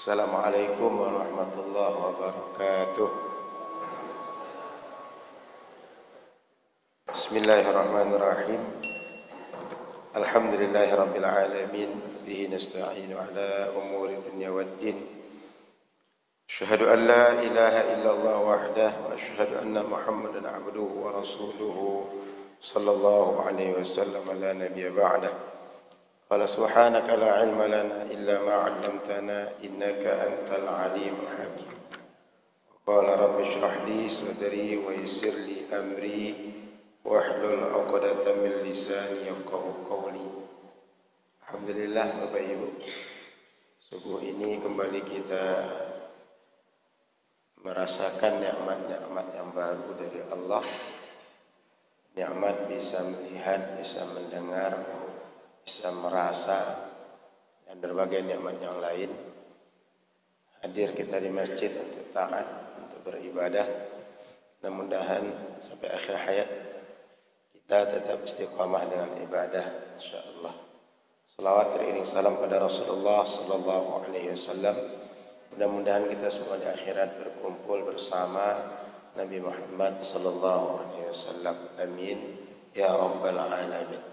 Assalamualaikum warahmatullahi wabarakatuh. Bismillahirrahmanirrahim. Alhamdulillahi rabbil alamin. Bihi nasta'inu ala umuri dunya waddin. Asyhadu an la ilaha illallah wahdah wa asyhadu anna Muhammadan abduhu wa rasuluhu sallallahu alaihi wasallam la nabiyya ba'dah. Qala subhanaka la ilma lana illa ma 'allamtana innaka antal alimul hakim. Qala rabbi shrah li sadri wa yassir li amri wahlul 'uqdatam min lisani yafqahu qawli. Alhamdulillah Bapak Ibu, subuh ini kembali kita merasakan nikmat-nikmat yang baru dari Allah. Nikmat bisa melihat, bisa mendengar, bisa merasa, dan berbagai nikmat yang lain. Hadir kita di masjid untuk taat, untuk beribadah. Mudah-mudahan sampai akhir hayat kita tetap istiqamah dengan ibadah, insyaallah. Salawat teriring salam pada Rasulullah sallallahu alaihi wasallam. Mudah-mudahan kita semua di akhirat berkumpul bersama Nabi Muhammad sallallahu alaihi wasallam. Amin ya rabbal alamin.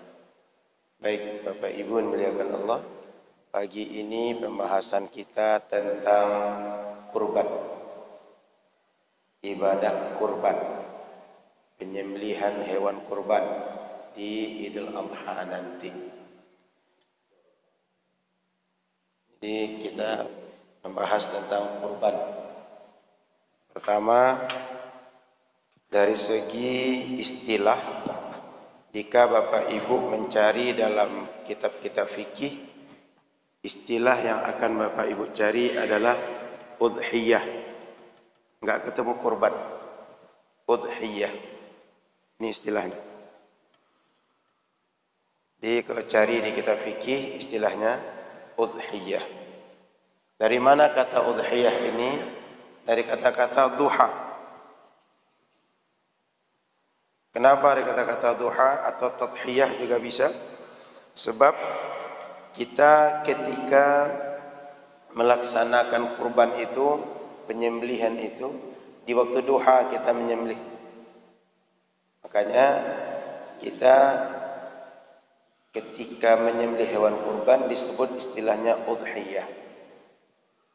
Baik Bapak Ibu yang dimuliakan Allah, pagi ini pembahasan kita tentang kurban, ibadah kurban, penyembelihan hewan kurban di Idul Adha nanti. Jadi kita membahas tentang kurban. Pertama, dari segi istilah, jika Bapak Ibu mencari dalam kitab-kitab fikih, istilah yang akan Bapak Ibu cari adalah udhiyah. Enggak ketemu kurban. Udhiyah. Ini istilahnya. Jadi kalau cari di kitab fikih, istilahnya udhiyah. Dari mana kata udhiyah ini? Dari kata-kata duha. Kenapa ada kata-kata duha atau tadhiyah juga bisa? Sebab kita ketika melaksanakan kurban itu, penyembelihan itu, di waktu duha kita menyembelih. Makanya kita ketika menyembelih hewan kurban disebut istilahnya udhiyah.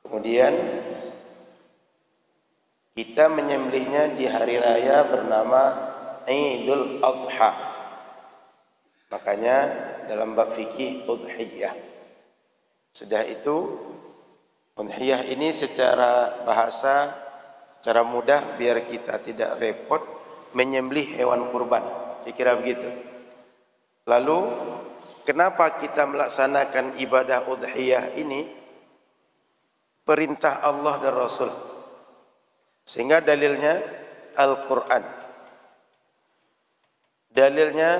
Kemudian kita menyembelihnya di hari raya bernama Idul Adha. Makanya dalam bab fikih udhiyah. Sudah itu, udhiyah ini secara bahasa, secara mudah biar kita tidak repot menyembelih hewan kurban. Kira-kira begitu. Lalu, kenapa kita melaksanakan ibadah udhiyah ini? Perintah Allah dan Rasul. Sehingga dalilnya Al-Quran. Dalilnya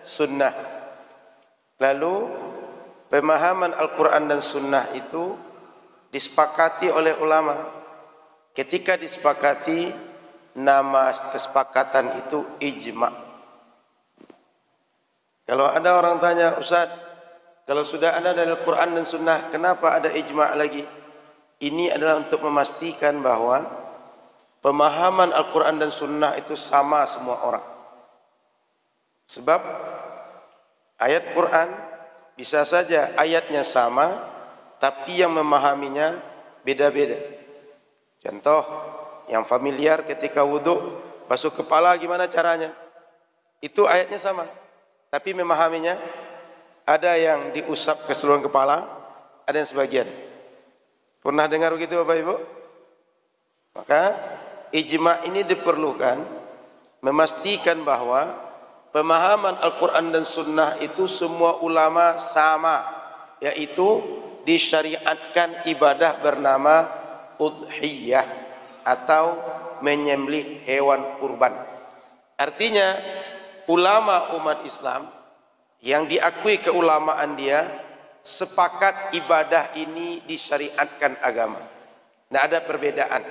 sunnah. Lalu pemahaman Al-Quran dan sunnah itu disepakati oleh ulama. Ketika disepakati, nama kesepakatan itu ijma'. Kalau ada orang tanya, Ustaz, kalau sudah ada dari Al-Quran dan sunnah, kenapa ada ijma' lagi? Ini adalah untuk memastikan bahwa pemahaman Al-Quran dan sunnah itu sama semua orang. Sebab ayat Quran bisa saja ayatnya sama, tapi yang memahaminya beda-beda. Contoh yang familiar ketika wudhu, basuh kepala gimana caranya? Itu ayatnya sama, tapi memahaminya ada yang diusap ke seluruh kepala, ada yang sebagian. Pernah dengar begitu Bapak Ibu? Maka ijma' ini diperlukan memastikan bahwa pemahaman Al-Quran dan Sunnah itu semua ulama sama, yaitu disyariatkan ibadah bernama udhiyah atau menyembelih hewan kurban. Artinya ulama umat Islam yang diakui keulamaan dia sepakat ibadah ini disyariatkan agama. Tidak ada perbedaan.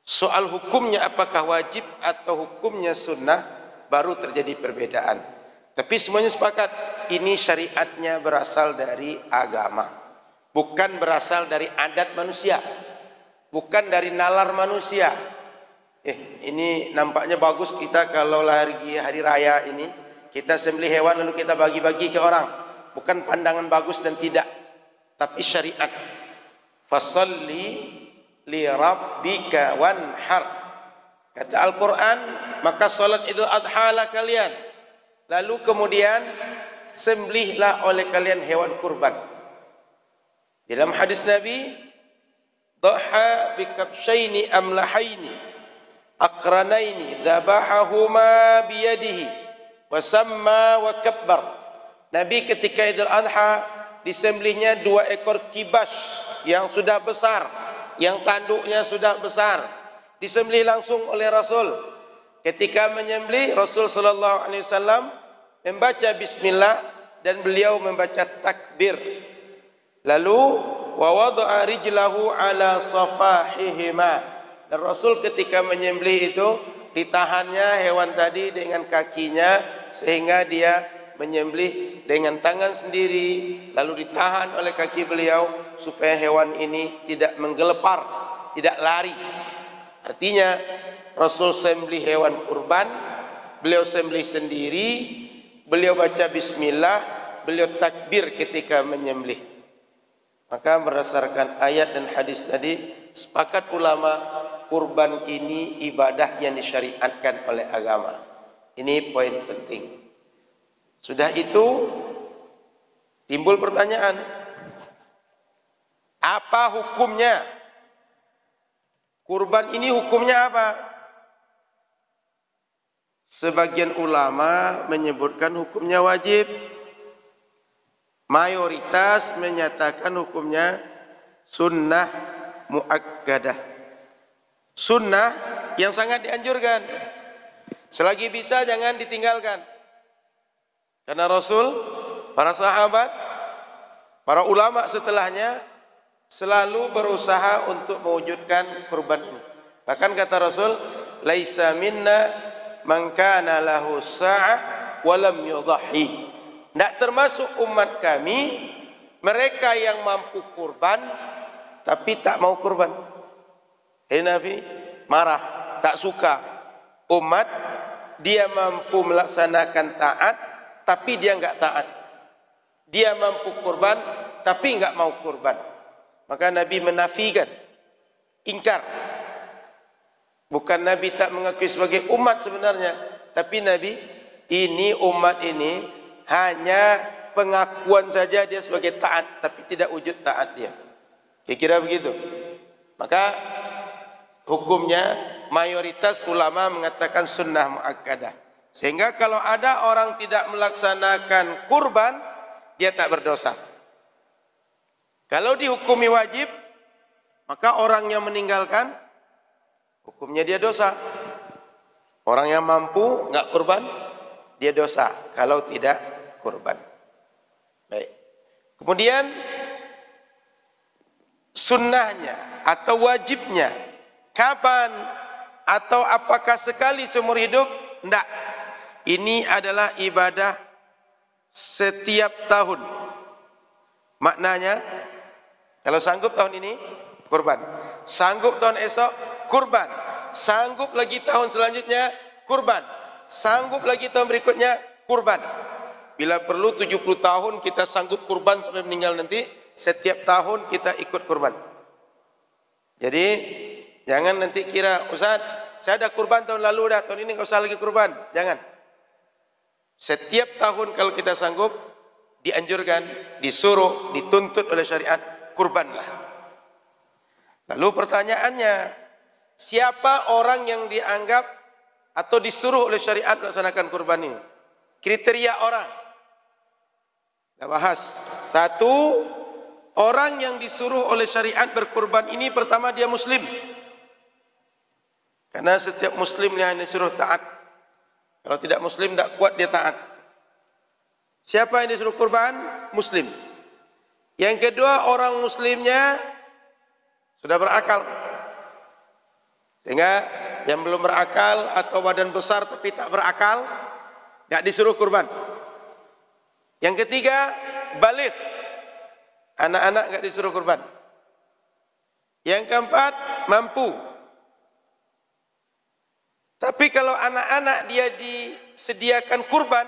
Soal hukumnya apakah wajib atau hukumnya sunnah baru terjadi perbedaan. Tapi semuanya sepakat ini syariatnya berasal dari agama. bukan berasal dari adat manusia, bukan dari nalar manusia. Ini nampaknya bagus kita kalau hari raya ini kita sembelih hewan lalu kita bagi-bagi ke orang. Bukan pandangan bagus dan tidak, tapi syariat. Fasalli li rabbika wanhar. Kata Al-Quran, maka salat Idul Adha lah kalian. Lalu kemudian sembelihlah oleh kalian hewan kurban. Di dalam hadis Nabi, dhaha bikabshaini amlahaini aqranaini dzabahahuma biyadihi wa samma wa kabbar. Nabi ketika Idul Adha disembelihnya 2 ekor kibas yang sudah besar, yang tanduknya sudah besar, disembelih langsung oleh Rasul. Ketika menyembelih, Rasul sallallahu alaihi wasallam membaca bismillah dan beliau membaca takbir. Lalu wa wada'a rijlahu ala safahihima. Dan Rasul ketika menyembelih itu ditahannya hewan tadi dengan kakinya sehingga dia menyembelih dengan tangan sendiri, lalu ditahan oleh kaki beliau supaya hewan ini tidak menggelepar, tidak lari. Artinya Rasul sembelih hewan kurban, beliau sembelih sendiri, beliau baca bismillah, beliau takbir ketika menyembelih. Maka berdasarkan ayat dan hadis tadi, sepakat ulama kurban ini ibadah yang disyariatkan oleh agama. Ini poin penting. Sudah itu timbul pertanyaan, apa hukumnya? Kurban ini hukumnya apa? Sebagian ulama menyebutkan hukumnya wajib. Mayoritas menyatakan hukumnya sunnah muakkadah. Sunnah yang sangat dianjurkan. Selagi bisa jangan ditinggalkan. Karena Rasul, para sahabat, para ulama setelahnya selalu berusaha untuk mewujudkan kurban ini. Bahkan kata Rasul, laisa minna man kana lahu sa'ah wa lam yudhhi. Tidak termasuk umat kami mereka yang mampu kurban tapi tak mau kurban. Nabi marah, tak suka umat dia mampu melaksanakan taat tapi dia enggak taat. Dia mampu kurban tapi enggak mau kurban. Maka Nabi menafikan, ingkar. Bukan Nabi tak mengakui sebagai umat sebenarnya, tapi Nabi ini umat ini hanya pengakuan saja dia sebagai taat, tapi tidak wujud taat dia. Kira-kira begitu. Maka hukumnya mayoritas ulama mengatakan sunnah muakkadah. Sehingga kalau ada orang tidak melaksanakan kurban, dia tak berdosa. Kalau dihukumi wajib, maka orang yang meninggalkan hukumnya dia dosa. Orang yang mampu enggak kurban, dia dosa kalau tidak kurban. Baik. Kemudian sunnahnya atau wajibnya kapan atau apakah sekali seumur hidup? Tidak. Ini adalah ibadah setiap tahun. Maknanya, kalau sanggup tahun ini, kurban. Sanggup tahun esok, kurban. Sanggup lagi tahun selanjutnya, kurban. Sanggup lagi tahun berikutnya, kurban. Bila perlu 70 tahun kita sanggup kurban sampai meninggal nanti, setiap tahun kita ikut kurban. Jadi, jangan nanti kira, Ustaz, saya ada kurban tahun lalu dah, tahun ini enggak usah lagi kurban. Jangan. Setiap tahun kalau kita sanggup, dianjurkan, disuruh, dituntut oleh syariat, kurbanlah. Lalu pertanyaannya, siapa orang yang dianggap atau disuruh oleh syariat melaksanakan kurban ini? Kriteria orang. Kita bahas. Satu, orang yang disuruh oleh syariat berkurban ini pertama dia muslim. Karena setiap muslim yang disuruh taat. Kalau tidak muslim, tidak kuat dia taat. Siapa yang disuruh kurban? Muslim. Yang kedua, orang muslimnya sudah berakal. Sehingga yang belum berakal atau badan besar tapi tak berakal, tidak disuruh kurban. Yang ketiga, baligh. Anak-anak enggak disuruh kurban. Yang keempat, mampu. Tapi kalau anak-anak dia disediakan kurban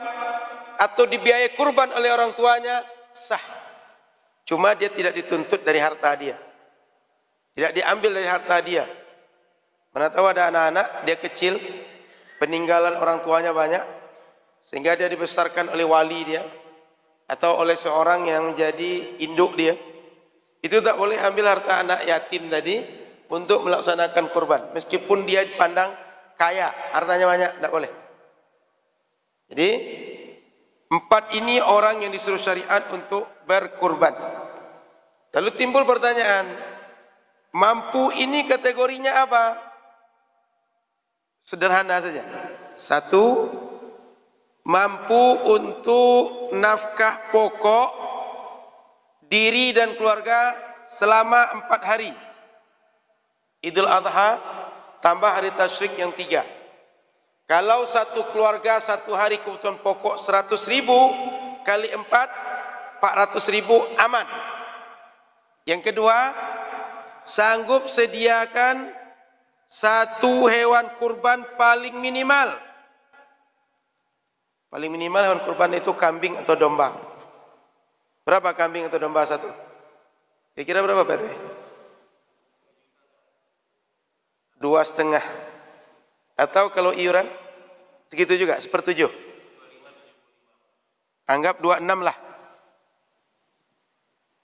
atau dibiayai kurban oleh orang tuanya, sah. Cuma dia tidak dituntut dari harta dia. Tidak diambil dari harta dia. Mana tahu ada anak-anak, dia kecil, peninggalan orang tuanya banyak, sehingga dia dibesarkan oleh wali dia, atau oleh seorang yang menjadi induk dia. Itu tak boleh ambil harta anak yatim tadi untuk melaksanakan kurban. Meskipun dia dipandang kaya, hartanya banyak, tak boleh. Jadi, 4 ini orang yang disuruh syariat untuk berkurban. Lalu timbul pertanyaan, mampu ini kategorinya apa? Sederhana saja. 1, mampu untuk nafkah pokok diri dan keluarga selama 4 hari. Idul Adha tambah hari tasyrik yang 3. Kalau satu keluarga satu hari kebutuhan pokok 100.000 kali 4, 400.000 aman. Yang kedua, sanggup sediakan 1 hewan kurban paling minimal. Paling minimal hewan kurban itu kambing atau domba. Berapa kambing atau domba satu? Kira-kira berapa Pak RW? 2,5. Atau kalau iuran? Segitu juga, 1/7. Anggap 26 lah.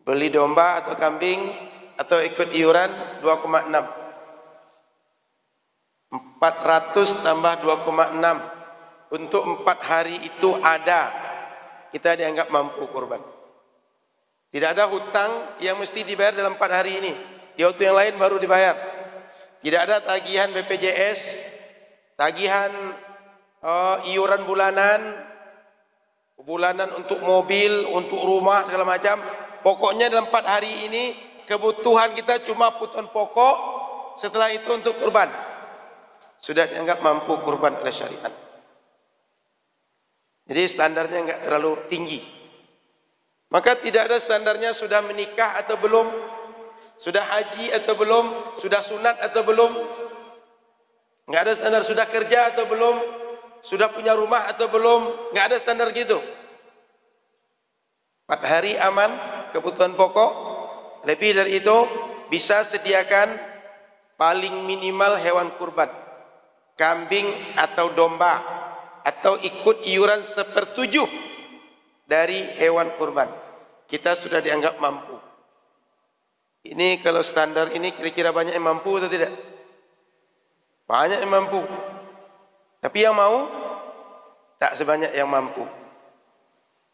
Beli domba atau kambing atau ikut iuran 2,6. 400 tambah 2,6. Untuk 4 hari itu ada. Kita dianggap mampu kurban. Tidak ada hutang yang mesti dibayar dalam 4 hari ini. Di waktu yang lain baru dibayar. Tidak ada tagihan BPJS, tagihan iuran bulanan untuk mobil, untuk rumah, segala macam. Pokoknya dalam 4 hari ini kebutuhan kita cuma kebutuhan pokok, setelah itu untuk kurban. Sudah dianggap mampu kurban oleh syariat. Jadi standarnya enggak terlalu tinggi. Maka tidak ada standarnya sudah menikah atau belum, sudah haji atau belum, sudah sunat atau belum. Enggak ada standar sudah kerja atau belum, sudah punya rumah atau belum. Enggak ada standar gitu. 4 hari aman, kebutuhan pokok. Lebih dari itu, bisa sediakan paling minimal hewan kurban. Kambing atau domba. Atau ikut iuran 1/7 dari hewan kurban. Kita sudah dianggap mampu. Ini kalau standar ini kira-kira banyak yang mampu atau tidak? Banyak yang mampu. Tapi yang mau tak sebanyak yang mampu.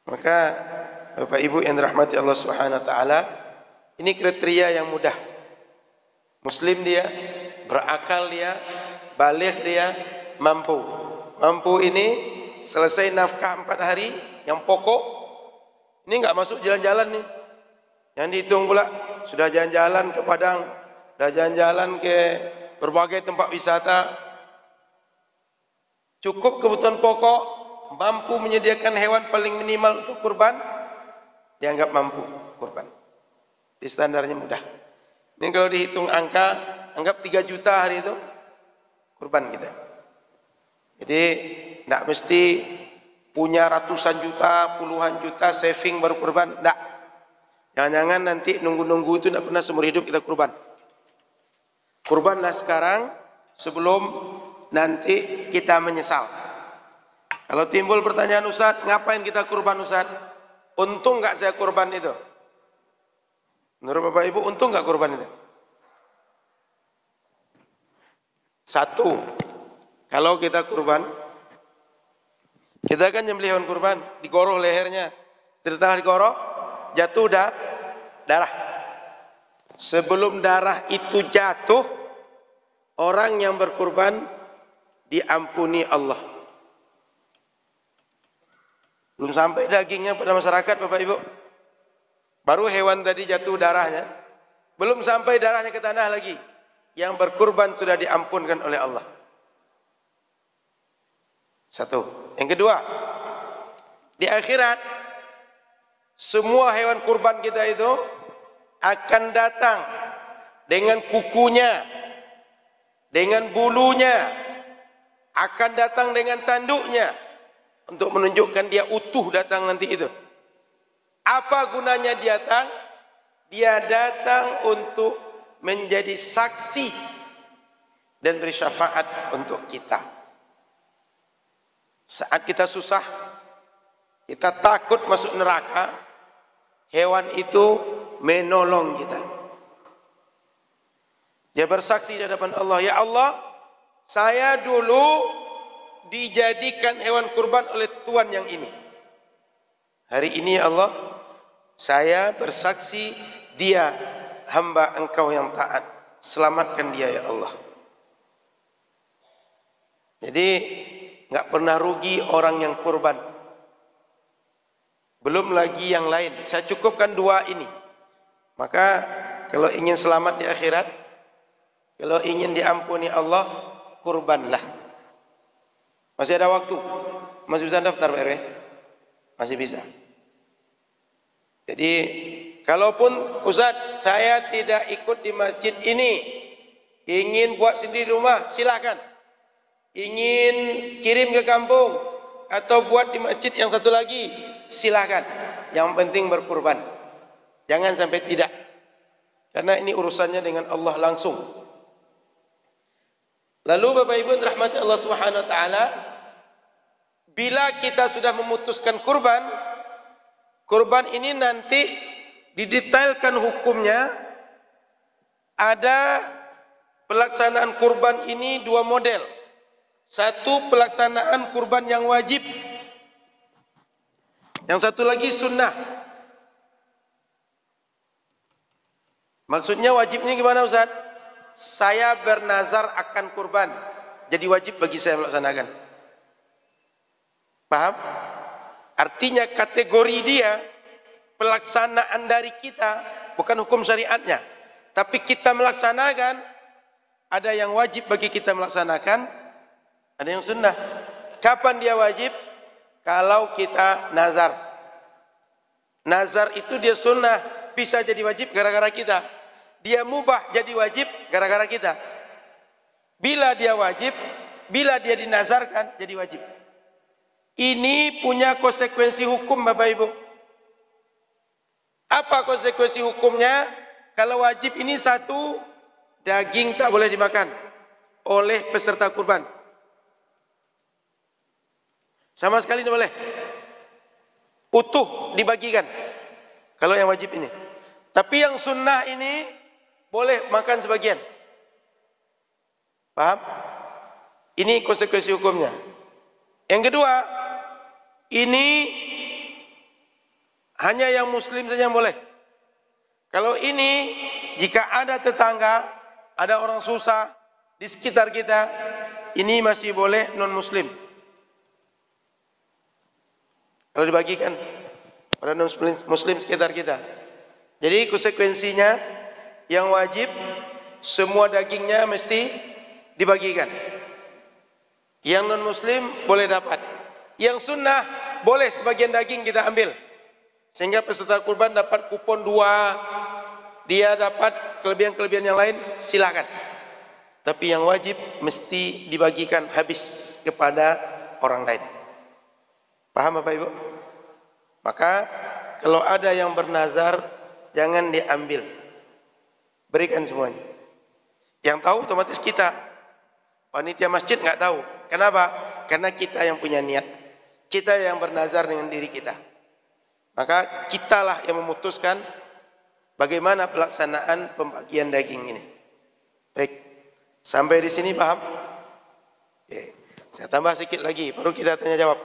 Maka Bapak Ibu yang dirahmati Allah Subhanahu wa taala, ini kriteria yang mudah. Muslim dia, berakal dia, baligh dia, mampu. Mampu ini selesai nafkah 4 hari yang pokok. Ini enggak masuk jalan-jalan nih. Yang dihitung pula sudah jalan-jalan ke Padang, sudah jalan-jalan ke berbagai tempat wisata. Cukup kebutuhan pokok, mampu menyediakan hewan paling minimal untuk kurban, dianggap mampu kurban. Di standarnya mudah. Ini kalau dihitung angka, anggap 3 juta hari itu kurban kita. Jadi tidak mesti punya ratusan juta, puluhan juta saving baru kurban. Tidak. Jangan-jangan nanti nunggu-nunggu itu tidak pernah seumur hidup kita kurban. Kurbanlah sekarang sebelum nanti kita menyesal. Kalau timbul pertanyaan, Ustaz, ngapain kita kurban Ustaz? Untung enggak saya kurban itu? Menurut Bapak Ibu, untung enggak kurban itu? 1, kalau kita kurban, kita kan nyembelih hewan kurban, digorok lehernya. Setelah digorok, jatuh darah. Sebelum darah itu jatuh, orang yang berkurban diampuni Allah. Belum sampai dagingnya pada masyarakat Bapak Ibu. Baru hewan tadi jatuh darahnya. Belum sampai darahnya ke tanah lagi. Yang berkurban sudah diampunkan oleh Allah. 1. Yang kedua, di akhirat semua hewan kurban kita itu akan datang dengan kukunya, dengan bulunya, akan datang dengan tanduknya untuk menunjukkan dia utuh datang nanti itu. Apa gunanya dia datang? Dia datang untuk menjadi saksi dan beri syafaat untuk kita. Saat kita susah, kita takut masuk neraka, hewan itu menolong kita. Dia bersaksi di hadapan Allah, ya Allah, saya dulu dijadikan hewan kurban oleh Tuhan yang ini. Hari ini ya Allah, saya bersaksi dia hamba Engkau yang taat. Selamatkan dia ya Allah. Jadi enggak pernah rugi orang yang kurban. Belum lagi yang lain. Saya cukupkan dua ini. Maka kalau ingin selamat di akhirat, kalau ingin diampuni Allah, kurbanlah. Masih ada waktu. Masih bisa daftar Pak RW? Masih bisa. Jadi kalaupun Ustaz saya tidak ikut di masjid ini, ingin buat sendiri di rumah, silakan. Ingin kirim ke kampung atau buat di masjid yang satu lagi, silakan. Yang penting berkurban. Jangan sampai tidak. Karena ini urusannya dengan Allah langsung. Lalu Bapak Ibu rahmati Allah Subhanahu wa taala, bila kita sudah memutuskan kurban, kurban ini nanti didetailkan hukumnya. Ada pelaksanaan kurban ini dua model. Satu pelaksanaan kurban yang wajib, yang satu lagi sunnah. Maksudnya wajibnya gimana Ustaz? Saya bernazar akan kurban, jadi wajib bagi saya melaksanakan. Paham? Artinya kategori dia pelaksanaan dari kita, bukan hukum syariatnya, tapi kita melaksanakan. Ada yang wajib bagi kita melaksanakan, ada yang sunnah. Kapan dia wajib? Kalau kita nazar. Nazar itu dia sunnah, bisa jadi wajib gara-gara kita. Dia mubah jadi wajib gara-gara kita. Bila dia wajib, bila dia dinazarkan jadi wajib. Ini punya konsekuensi hukum Bapak Ibu. Apa konsekuensi hukumnya? Kalau wajib ini satu, daging tak boleh dimakan oleh peserta kurban. Sama sekali tidak boleh. Utuh dibagikan. Kalau yang wajib ini. Tapi yang sunnah ini boleh makan sebagian. Paham? Ini konsekuensi hukumnya. Yang kedua, ini hanya yang muslim saja yang boleh. Kalau ini, jika ada tetangga, ada orang susah di sekitar kita, ini masih boleh non muslim. Kalau dibagikan pada non muslim sekitar kita. Jadi konsekuensinya, yang wajib semua dagingnya mesti dibagikan. Yang non muslim boleh dapat. Yang sunnah boleh sebagian daging kita ambil. Sehingga peserta kurban dapat kupon 2, dia dapat kelebihan-kelebihan yang lain, silakan. Tapi yang wajib mesti dibagikan habis kepada orang lain. Paham Bapak Ibu? Maka kalau ada yang bernazar, jangan diambil. Berikan semuanya. Yang tahu otomatis kita. Panitia masjid enggak tahu. Kenapa? Karena kita yang punya niat. Kita yang bernazar dengan diri kita. Maka kitalah yang memutuskan bagaimana pelaksanaan pembagian daging ini. Baik. Sampai di sini paham? Oke. Saya tambah sedikit lagi, baru kita tanya jawab.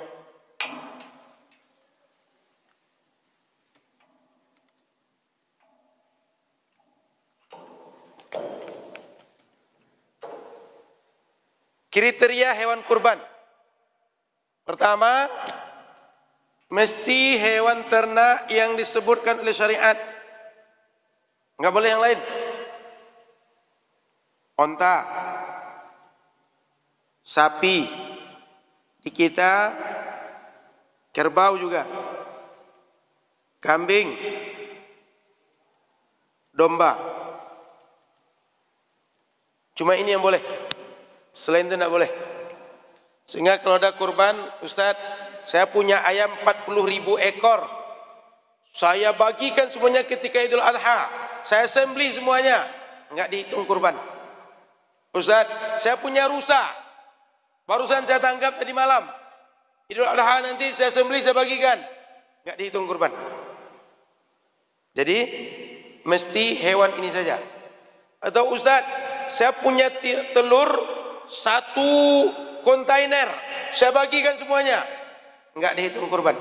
Kriteria hewan kurban. Pertama, mesti hewan ternak yang disebutkan oleh syariat. Enggak boleh yang lain. Onta, sapi, di kita kerbau juga, kambing, domba. Cuma ini yang boleh. Selain itu tidak boleh. Sehingga kalau ada kurban, Ustaz, saya punya ayam 40.000 ekor. Saya bagikan semuanya ketika Idul Adha. Saya sembelih semuanya. Enggak dihitung kurban. Ustaz, saya punya rusa. Barusan saya tangkap tadi malam. Idul Adha nanti saya sembelih, saya bagikan. Enggak dihitung kurban. Jadi, mesti hewan ini saja. Atau Ustaz, saya punya telur 1 kontainer. Saya bagikan semuanya. Enggak dihitung kurban.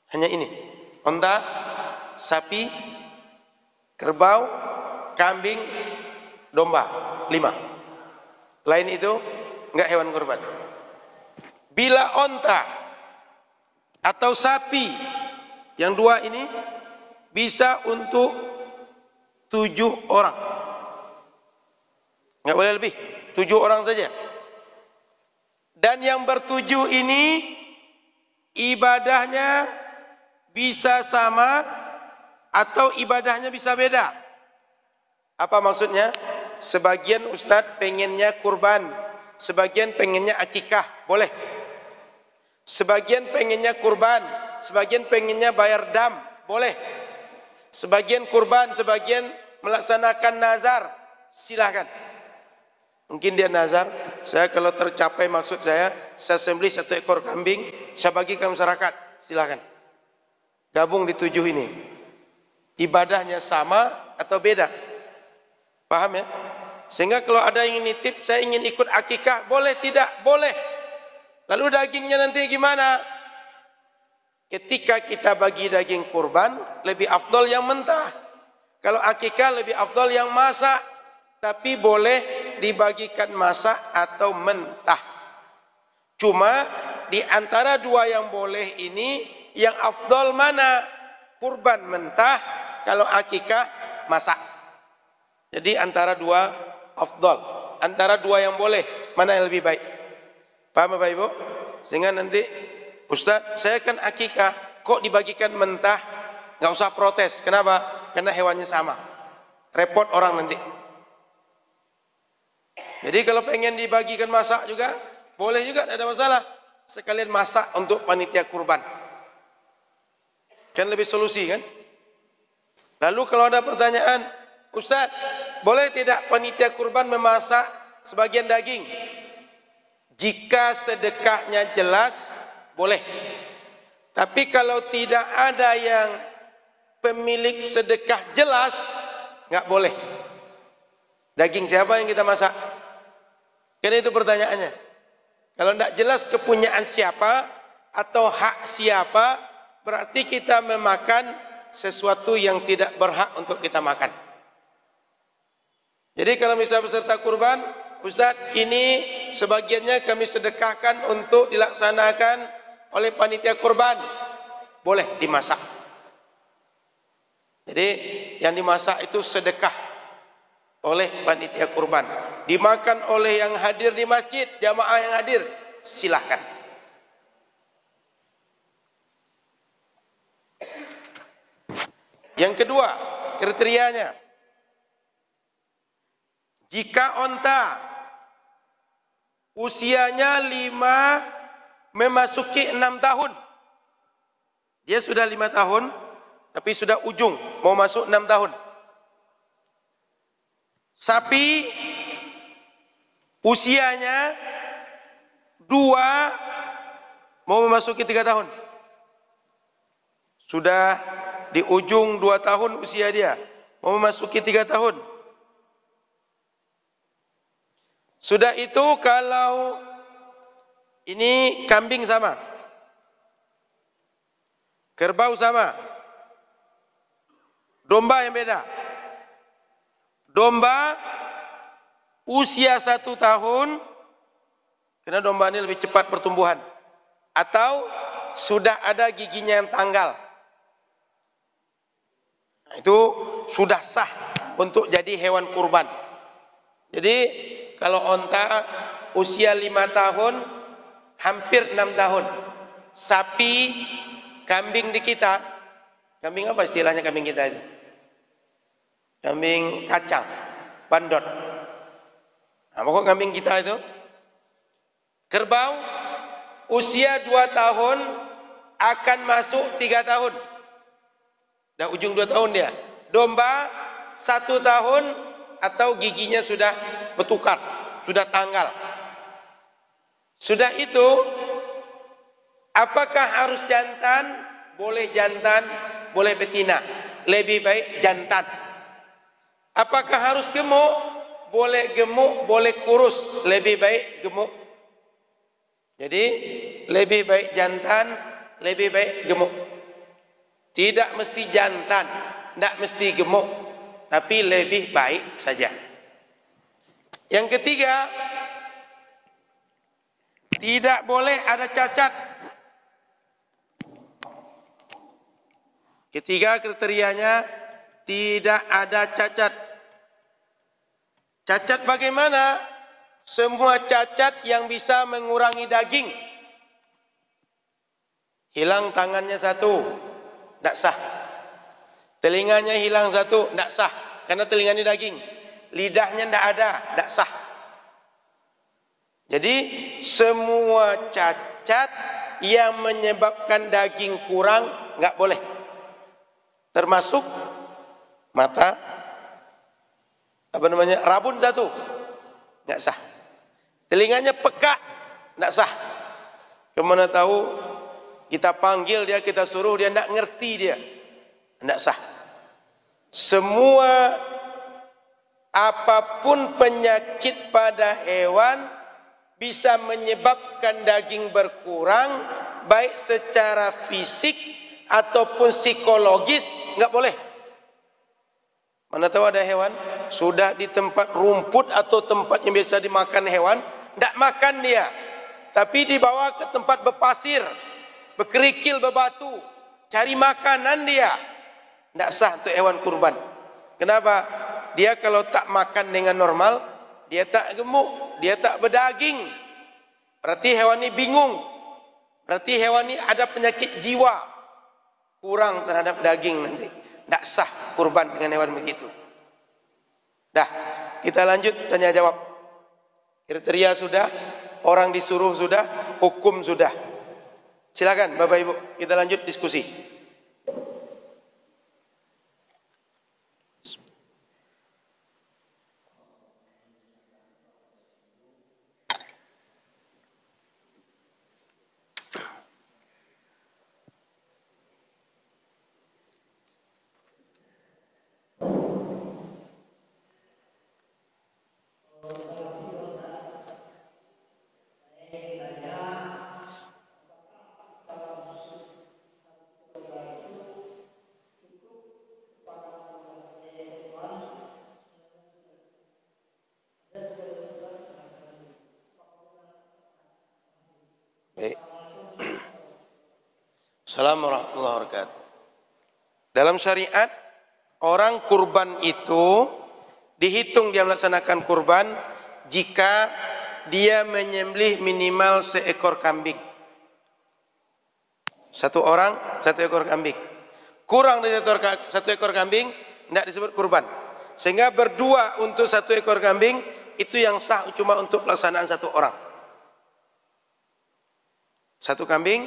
Hanya ini. Unta, sapi, kerbau, kambing, domba. 5. Lain itu enggak hewan kurban. Bila unta atau sapi yang 2 ini bisa untuk 7 orang. Enggak boleh lebih. 7 orang saja. Dan yang ber-7 ini ibadahnya bisa sama atau ibadahnya bisa beda. Apa maksudnya? Sebagian Ustadz pengennya kurban, sebagian pengennya akikah, boleh. Sebagian pengennya kurban, sebagian pengennya bayar dam, boleh. Sebagian kurban, sebagian melaksanakan nazar, silahkan. Mungkin dia nazar, saya kalau tercapai maksud saya sembelih 1 ekor kambing, saya bagikan masyarakat, silahkan. Gabung di 7 ini. Ibadahnya sama atau beda? Paham ya? Sehingga kalau ada yang nitip, saya ingin ikut akikah, boleh tidak? Boleh. Lalu dagingnya nanti gimana? Ketika kita bagi daging kurban, lebih afdol yang mentah. Kalau akikah lebih afdol yang masak. Tapi boleh dibagikan masak atau mentah. Cuma di antara 2 yang boleh ini, yang afdol mana? Kurban mentah, kalau akikah masak. Jadi antara 2 afdol. Antara 2 yang boleh, mana yang lebih baik? Paham Bapak Ibu? Sehingga nanti, Ustaz, saya kan akikah, kok dibagikan mentah? Enggak usah protes. Kenapa? Karena hewannya sama. Repot orang nanti. Jadi kalau pengen dibagikan masak juga, boleh juga, tidak ada masalah. Sekalian masak untuk panitia kurban. Kan lebih solusi kan? Lalu kalau ada pertanyaan, Ustaz, boleh tidak panitia kurban memasak sebagian daging? Jika sedekahnya jelas, boleh. Tapi kalau tidak ada yang pemilik sedekah jelas, enggak boleh. Daging siapa yang kita masak? Karena itu pertanyaannya. Kalau tidak jelas kepunyaan siapa atau hak siapa, berarti kita memakan sesuatu yang tidak berhak untuk kita makan. Jadi kalau misalnya peserta kurban, Ustaz, ini sebagiannya kami sedekahkan untuk dilaksanakan oleh panitia kurban. Boleh dimasak. Jadi yang dimasak itu sedekah oleh panitia kurban. Dimakan oleh yang hadir di masjid, jamaah yang hadir, silahkan. Yang kedua, kriterianya. Jika onta usianya 5 memasuki 6 tahun. Dia sudah 5 tahun, tapi sudah ujung, mau masuk 6 tahun. Sapi usianya 2 mau memasuki 3 tahun. Sudah di ujung 2 tahun usia dia, mau memasuki 3 tahun. Sudah itu kalau ini kambing sama, kerbau sama, domba yang beda. Domba usia 1 tahun, karena domba ini lebih cepat pertumbuhan, atau sudah ada giginya yang tanggal. Nah, itu sudah sah untuk jadi hewan kurban. Jadi kalau onta usia 5 tahun, hampir 6 tahun. Sapi, kambing di kita, kambing apa istilahnya kambing kita itu? kambing kacang, bandot. Nah, pokok kambing kita itu. Kerbau usia 2 tahun akan masuk 3 tahun. Dah ujung 2 tahun dia. Domba 1 tahun atau giginya sudah bertukar, sudah tanggal. Sudah itu, apakah harus jantan? Boleh jantan, boleh betina. Lebih baik jantan. Apakah harus gemuk? Boleh gemuk, boleh kurus. Lebih baik gemuk. Jadi, lebih baik jantan, lebih baik gemuk. Tidak mesti jantan, tidak mesti gemuk, tapi lebih baik saja. Yang ketiga, tidak boleh ada cacat. Ketiga kriterianya, tidak ada cacat. Cacat bagaimana? Semua cacat yang bisa mengurangi daging. Hilang tangannya satu, tidak sah. Telinganya hilang satu, tidak sah. Karena telinganya daging. Lidahnya tidak ada, tidak sah. Jadi semua cacat yang menyebabkan daging kurang enggak boleh. Termasuk mata rabun satu enggak sah. Telinganya pekak enggak sah. Kemana tahu kita panggil dia, kita suruh dia enggak ngerti dia. Enggak sah. Semua apapun penyakit pada hewan bisa menyebabkan daging berkurang, baik secara fisik ataupun psikologis, enggak boleh. Mana tahu ada hewan sudah di tempat rumput atau tempat yang biasa dimakan hewan, enggak makan dia, tapi dibawa ke tempat berpasir, berkerikil, berbatu, cari makanan dia, enggak sah untuk hewan kurban. Kenapa? Dia kalau tak makan dengan normal, dia tak gemuk, dia tak berdaging. Berarti hewan ini bingung. Berarti hewan ini ada penyakit jiwa. Kurang terhadap daging nanti. Tak sah kurban dengan hewan begitu. Dah, kita lanjut tanya jawab. Kriteria sudah, orang disuruh sudah, hukum sudah. Silakan Bapak Ibu, kita lanjut diskusi. Assalamualaikum warahmatullahi wabarakatuh. Dalam syariat, orang kurban itu dihitung dia melaksanakan kurban jika dia menyembelih minimal seekor kambing. Satu orang, satu ekor kambing. Kurang dari satu ekor kambing, tidak disebut kurban. Sehingga berdua untuk satu ekor kambing, itu yang sah cuma untuk pelaksanaan satu orang. Satu kambing,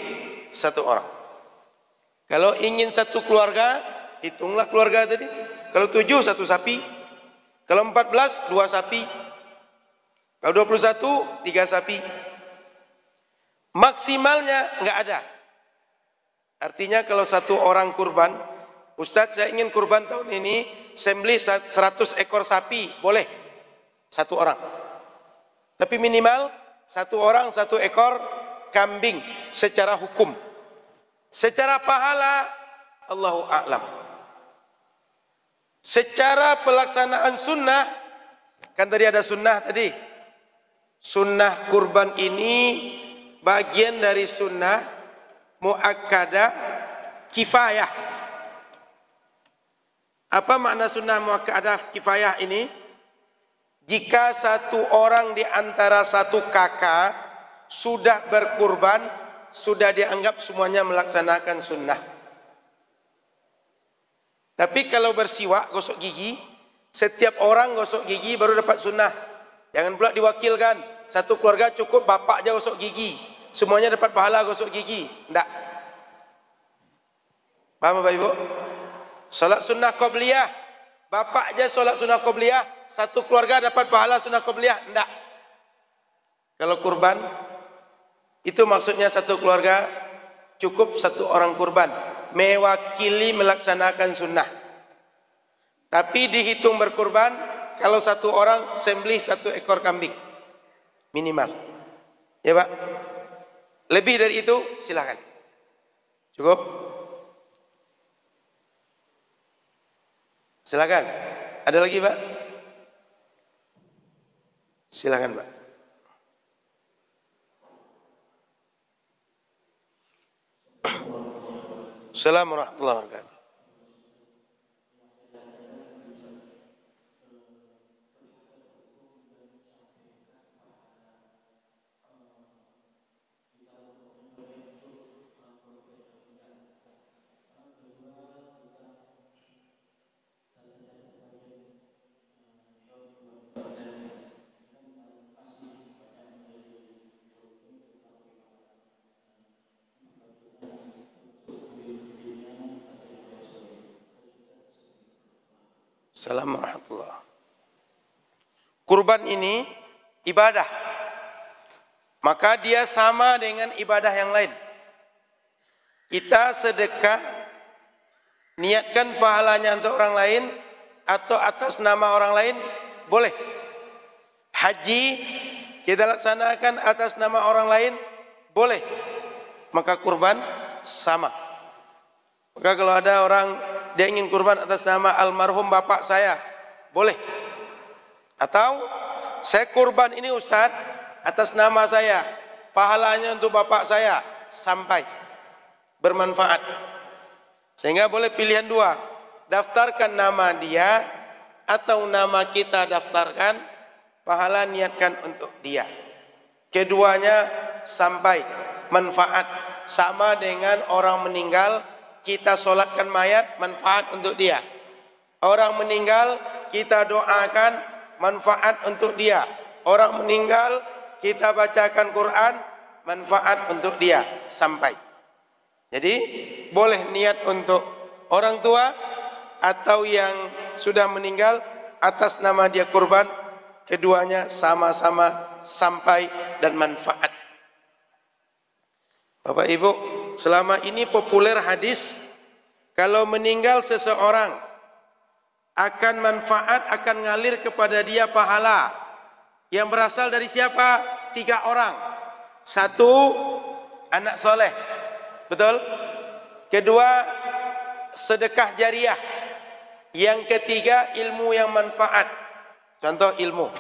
satu orang. Kalau ingin satu keluarga, hitunglah keluarga tadi. Kalau 7, satu sapi. Kalau 14, 2 sapi. Kalau 21, 3 sapi. Maksimalnya enggak ada. Artinya kalau satu orang kurban, Ustaz saya ingin kurban tahun ini, sembelih 100 ekor sapi, boleh. Satu orang. Tapi minimal satu orang 1 ekor kambing secara hukum. Secara pahala, Allahu a'lam. Secara pelaksanaan sunnah, kan tadi ada sunnah tadi. Sunnah kurban ini bagian dari sunnah muakkadah kifayah. Apa makna sunnah muakkadah kifayah ini? Jika satu orang di antara satu kakak sudah berkurban, sudah dianggap semuanya melaksanakan sunnah. Tapi kalau bersiwak, gosok gigi, Setiap orang gosok gigi baru dapat sunnah. Jangan pula diwakilkan. Satu keluarga cukup bapak aja gosok gigi, semuanya dapat pahala gosok gigi. Tidak. Paham Bapak Ibu? Salat sunnah qabliyah, bapak aja salat sunnah qabliyah, satu keluarga dapat pahala sunnah qabliyah. Tidak. Kalau kurban, itu maksudnya satu keluarga cukup satu orang kurban, mewakili melaksanakan sunnah. Tapi dihitung berkurban kalau satu orang sembelih satu ekor kambing minimal. Ya Pak? Lebih dari itu silakan. Cukup? Silakan. Ada lagi Pak? Silakan Pak. Assalamualaikum warahmatullahi wabarakatuh. Assalamualaikum warahmatullahi wabarakatuh. Kurban ini ibadah, maka dia sama dengan ibadah yang lain. Kita sedekah, niatkan pahalanya untuk orang lain atau atas nama orang lain, boleh. Haji kita laksanakan atas nama orang lain, boleh. Maka kurban sama. Maka kalau ada orang dia ingin kurban atas nama almarhum bapak saya, boleh. Atau saya kurban ini Ustaz atas nama saya, pahalanya untuk bapak saya, sampai bermanfaat. Sehingga boleh pilihan dua, daftarkan nama dia atau nama kita daftarkan, pahala niatkan untuk dia. Keduanya sampai manfaat, sama dengan orang meninggal kita solatkan mayat, manfaat untuk dia. Orang meninggal kita doakan, manfaat untuk dia. Orang meninggal kita bacakan Quran, manfaat untuk dia, sampai. Jadi boleh niat untuk orang tua atau yang sudah meninggal atas nama dia kurban, keduanya sama-sama sampai dan manfaat. Bapak Ibu, selama ini populer hadis kalau meninggal seseorang akan manfaat, akan ngalir kepada dia pahala yang berasal dari siapa? 3 orang. 1, anak soleh, betul? Kedua, sedekah jariah. Yang ketiga, ilmu yang manfaat. Contoh ilmu.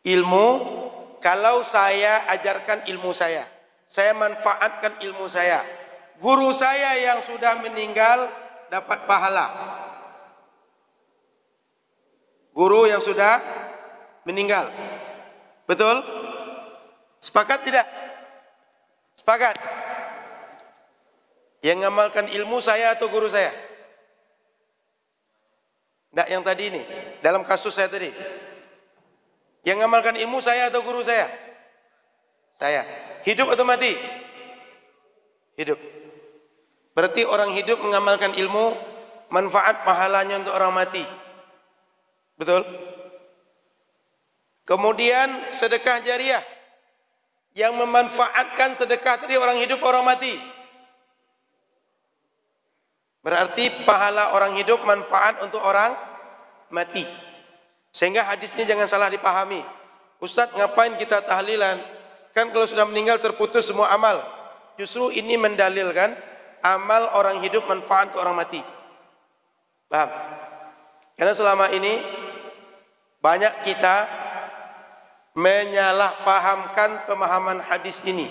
Ilmu, kalau saya ajarkan ilmu saya manfaatkan ilmu saya. Guru saya yang sudah meninggal dapat pahala. Guru yang sudah meninggal. Betul? Sepakat tidak? Sepakat? Yang ngamalkan ilmu saya atau guru saya? Tidak, yang tadi ini. Dalam kasus saya tadi. Yang ngamalkan ilmu saya atau guru saya? Saya. Hidup atau mati? Hidup. Berarti orang hidup mengamalkan ilmu, manfaat pahalanya untuk orang mati. Betul? Kemudian sedekah jariah. Yang memanfaatkan sedekah tadi orang hidup, orang mati. Berarti pahala orang hidup manfaat untuk orang mati. Sehingga hadis ini jangan salah dipahami. Ustaz, ngapain kita tahlilan? Kan kalau sudah meninggal terputus semua amal. Justru ini mendalilkan amal orang hidup manfaat untuk orang mati. Paham? Karena selama ini banyak kita menyalahpahamkan pemahaman hadis ini.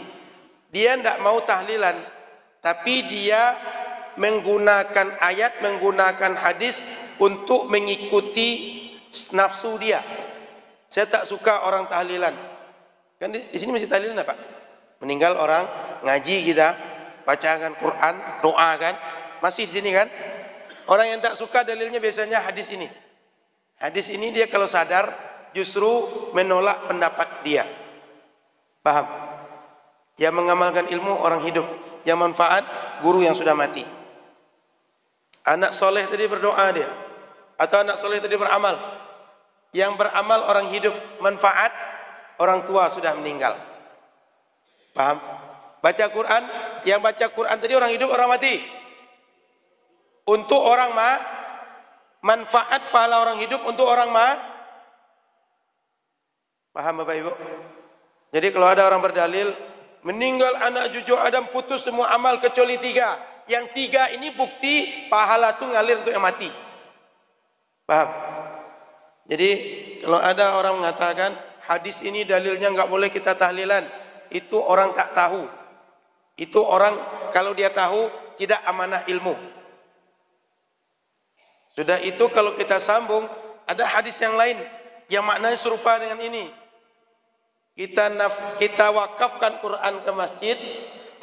Dia tidak mau tahlilan, tapi dia menggunakan ayat, menggunakan hadis untuk mengikuti nafsu dia. Saya tak suka orang tahlilan. Kan di sini masih tahlilan apa? Meninggal orang, ngaji kita, bacakan Quran, doa kan? Masih di sini kan? Orang yang tak suka dalilnya biasanya hadis ini. Hadis ini dia kalau sadar justru menolak pendapat dia. Paham? Yang mengamalkan ilmu orang hidup, yang manfaat guru yang sudah mati. Anak soleh tadi berdoa dia, atau anak soleh tadi beramal. Yang beramal orang hidup, manfaat orang tua sudah meninggal. Paham? Baca Quran, yang baca Quran tadi orang hidup orang mati. Untuk orang manfaat pahala orang hidup untuk orang paham Bapak Ibu? Jadi kalau ada orang berdalil meninggal anak cucu Adam putus semua amal kecuali 3. Yang 3 ini bukti pahala itu ngalir untuk yang mati. Paham? Jadi kalau ada orang mengatakan hadis ini dalilnya enggak boleh kita tahlilan, itu orang tak tahu. Itu orang kalau dia tahu tidak amanah ilmu. Sudah itu kalau kita sambung ada hadis yang lain yang maknanya serupa dengan ini. Kita wakafkan Quran ke masjid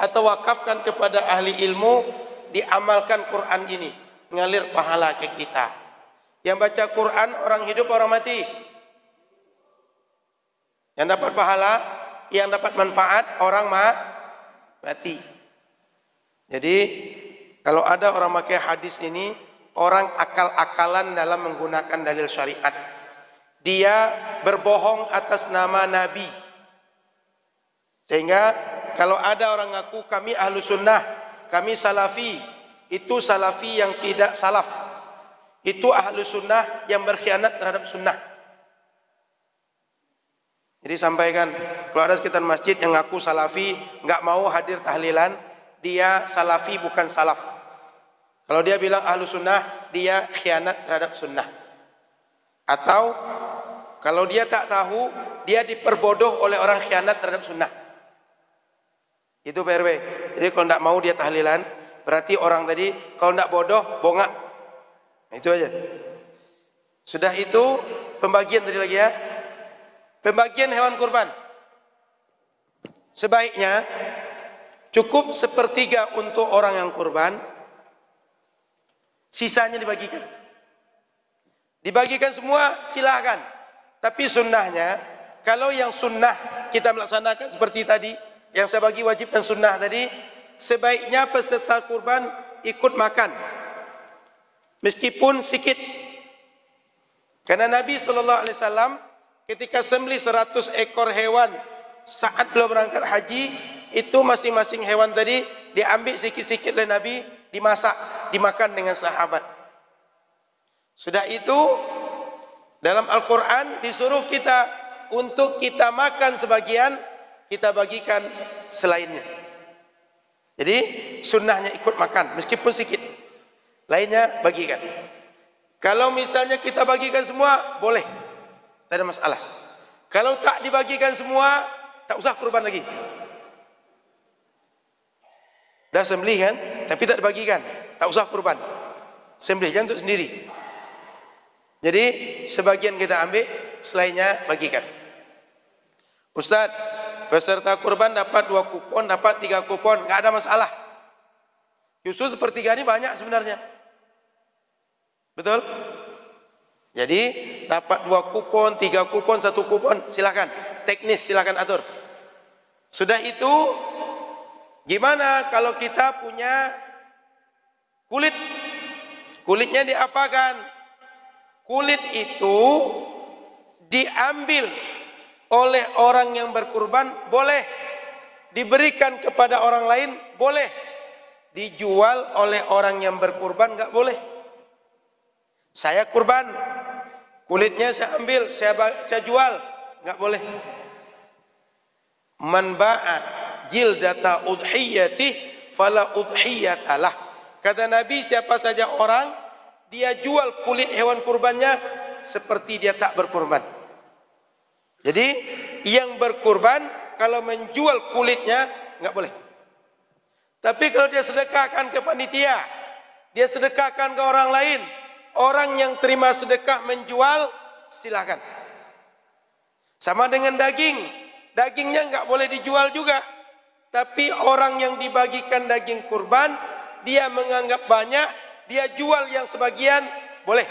atau wakafkan kepada ahli ilmu, diamalkan Quran ini, ngalir pahala ke kita. Yang baca Quran orang hidup orang mati. Yang dapat pahala, yang dapat manfaat orang mati. Jadi kalau ada orang pakai hadis ini, orang akal-akalan dalam menggunakan dalil syariat. Dia berbohong atas nama Nabi. Sehingga kalau ada orang ngaku kami ahlu sunnah, kami salafi, itu salafi yang tidak salaf. Itu ahlu sunnah yang berkhianat terhadap sunnah. Jadi sampaikan, kalau ada sekitar masjid yang ngaku salafi, enggak mau hadir tahlilan, dia salafi bukan salaf. Kalau dia bilang ahlu sunnah, dia khianat terhadap sunnah. Atau kalau dia tak tahu, dia diperbodoh oleh orang khianat terhadap sunnah. Itu PRW. Jadi kalau tidak mau dia tahlilan, berarti orang tadi kalau tidak bodoh, bongak. Itu aja. Sudah itu pembagian tadi lagi ya. Pembagian hewan kurban. Sebaiknya cukup 1/3 untuk orang yang kurban, sisanya dibagikan. Dibagikan semua silakan. Tapi sunnahnya, kalau yang sunnah kita melaksanakan seperti tadi, yang saya bagi wajib dan sunnah tadi, sebaiknya peserta kurban ikut makan, meskipun sedikit. Karena Nabi SAW ketika sembelih 100 ekor hewan saat beliau berangkat haji, itu masing-masing hewan tadi diambil sikit-sikit oleh Nabi, dimasak, dimakan dengan sahabat. Sudah itu dalam Al-Quran disuruh kita untuk kita makan sebagian, kita bagikan selainnya. Jadi sunnahnya ikut makan meskipun sedikit, lainnya bagikan. Kalau misalnya kita bagikan semua, boleh, tak ada masalah. Kalau tak dibagikan semua, tak usah kurban lagi. Dah sembelih kan, tapi tak dibagikan, tak usah kurban. Sembelih jangan untuk sendiri. Jadi sebagian kita ambil, selainnya bagikan. Ustaz, peserta kurban dapat 2 kupon, dapat 3 kupon, enggak ada masalah. Justru 1/3 ini banyak sebenarnya. Betul? Jadi dapat 2 kupon, 3 kupon, 1 kupon, silakan. Teknis silakan atur. Sudah itu, gimana kalau kita punya kulit? Kulitnya diapakan? Kulit itu diambil oleh orang yang berkurban, boleh. Diberikan kepada orang lain, boleh. Dijual oleh orang yang berkurban, enggak boleh. Saya kurban, kulitnya saya ambil, saya jual, enggak boleh. Man ba'a jildata udhiyati fala udhiyatalah. Kata Nabi, siapa saja orang dia jual kulit hewan kurbannya, seperti dia tak berkurban. Jadi yang berkurban kalau menjual kulitnya enggak boleh. Tapi kalau dia sedekahkan ke panitia, dia sedekahkan ke orang lain, orang yang terima sedekah menjual, silakan. Sama dengan daging, dagingnya enggak boleh dijual juga. Tapi orang yang dibagikan daging kurban, dia menganggap banyak, dia jual yang sebagian, boleh.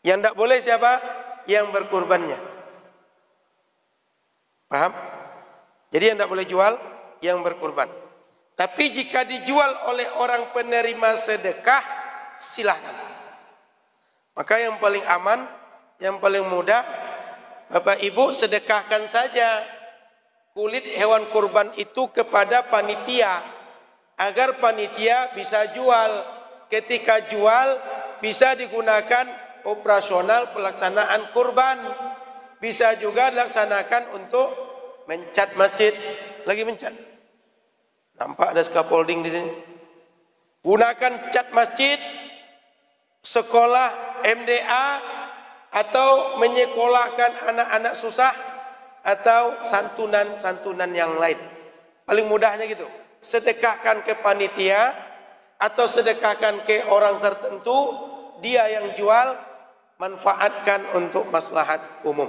Yang tidak boleh siapa? Yang berkurbannya. Paham? Jadi yang tidak boleh jual, yang berkurban. Tapi jika dijual oleh orang penerima sedekah, silahkan. Maka yang paling aman, yang paling mudah, Bapak Ibu sedekahkan saja kulit hewan kurban itu kepada panitia, agar panitia bisa jual. Ketika jual, bisa digunakan operasional pelaksanaan kurban. Bisa juga dilaksanakan untuk mencat masjid. Lagi mencat. Nampak ada scaffolding di sini. Gunakan cat masjid, sekolah MDA, atau menyekolahkan anak-anak susah, atau santunan-santunan yang lain. Paling mudahnya gitu. Sedekahkan ke panitia, atau sedekahkan ke orang tertentu, dia yang jual, manfaatkan untuk maslahat umum.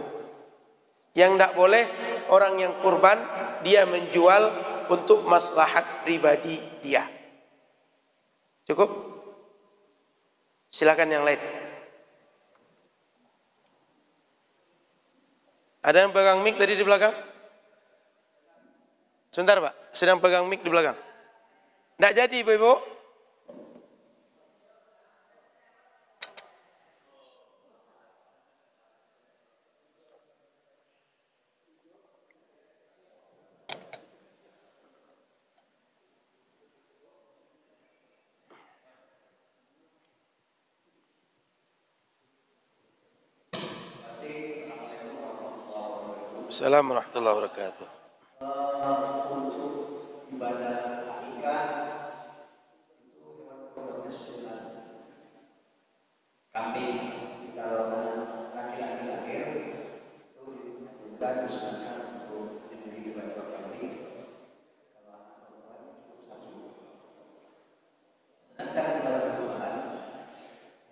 Yang tidak boleh orang yang kurban, dia menjual untuk maslahat pribadi dia. Cukup? Silakan yang lain. Ada yang pegang mic tadi di belakang? Sebentar Pak, sedang pegang mic di belakang. Tidak jadi Ibu-Ibu? Assalamualaikum warahmatullahi wabarakatuh. Untuk ibadah akikah itu hewan sudah jelas. Kambing kalau laki-laki lahir itu juga disarankan untuk menyembelih dua ekor kambing. Kalau anak perempuan cukup satu. Sedangkan kalau berbuahan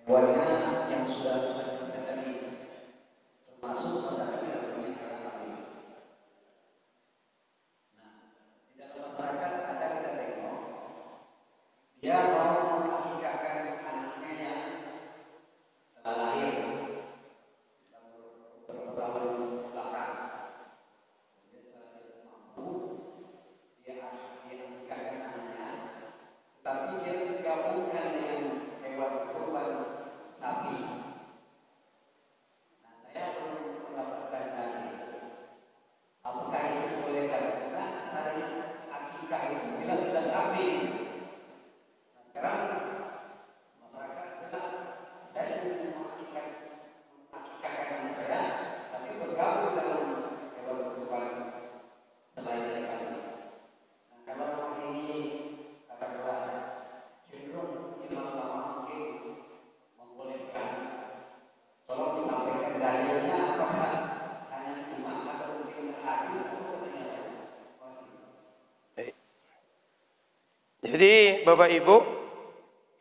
hewannya yang sudah saya tadi termasuk masyarakat tidak boleh kambing. Masyarakat ada kita tengok dia mau mengakikahkan anaknya yang telah lahir beberapa tahun belakang. Dia secara tidak mampu dia akikahkan anaknya, tapi dia gabungkan dengan hewan kurban sapi. Nah, saya belum mendapatkan dari apakah itu boleh karena syariat akikah itu jelas-jelas kambing. Nah, sekarang masyarakat bilang saya ingin mengakikahkan anak saya, tapi bergabung dalam hewan kurban selain dari kambing. Nah, kalau ini katakanlah cenderung ulama mungkin membolehkan, tolong disampaikan dalilnya apakah hanya imam atau mungkin hadis atau pertanyaan lain. Jadi Bapak Ibu,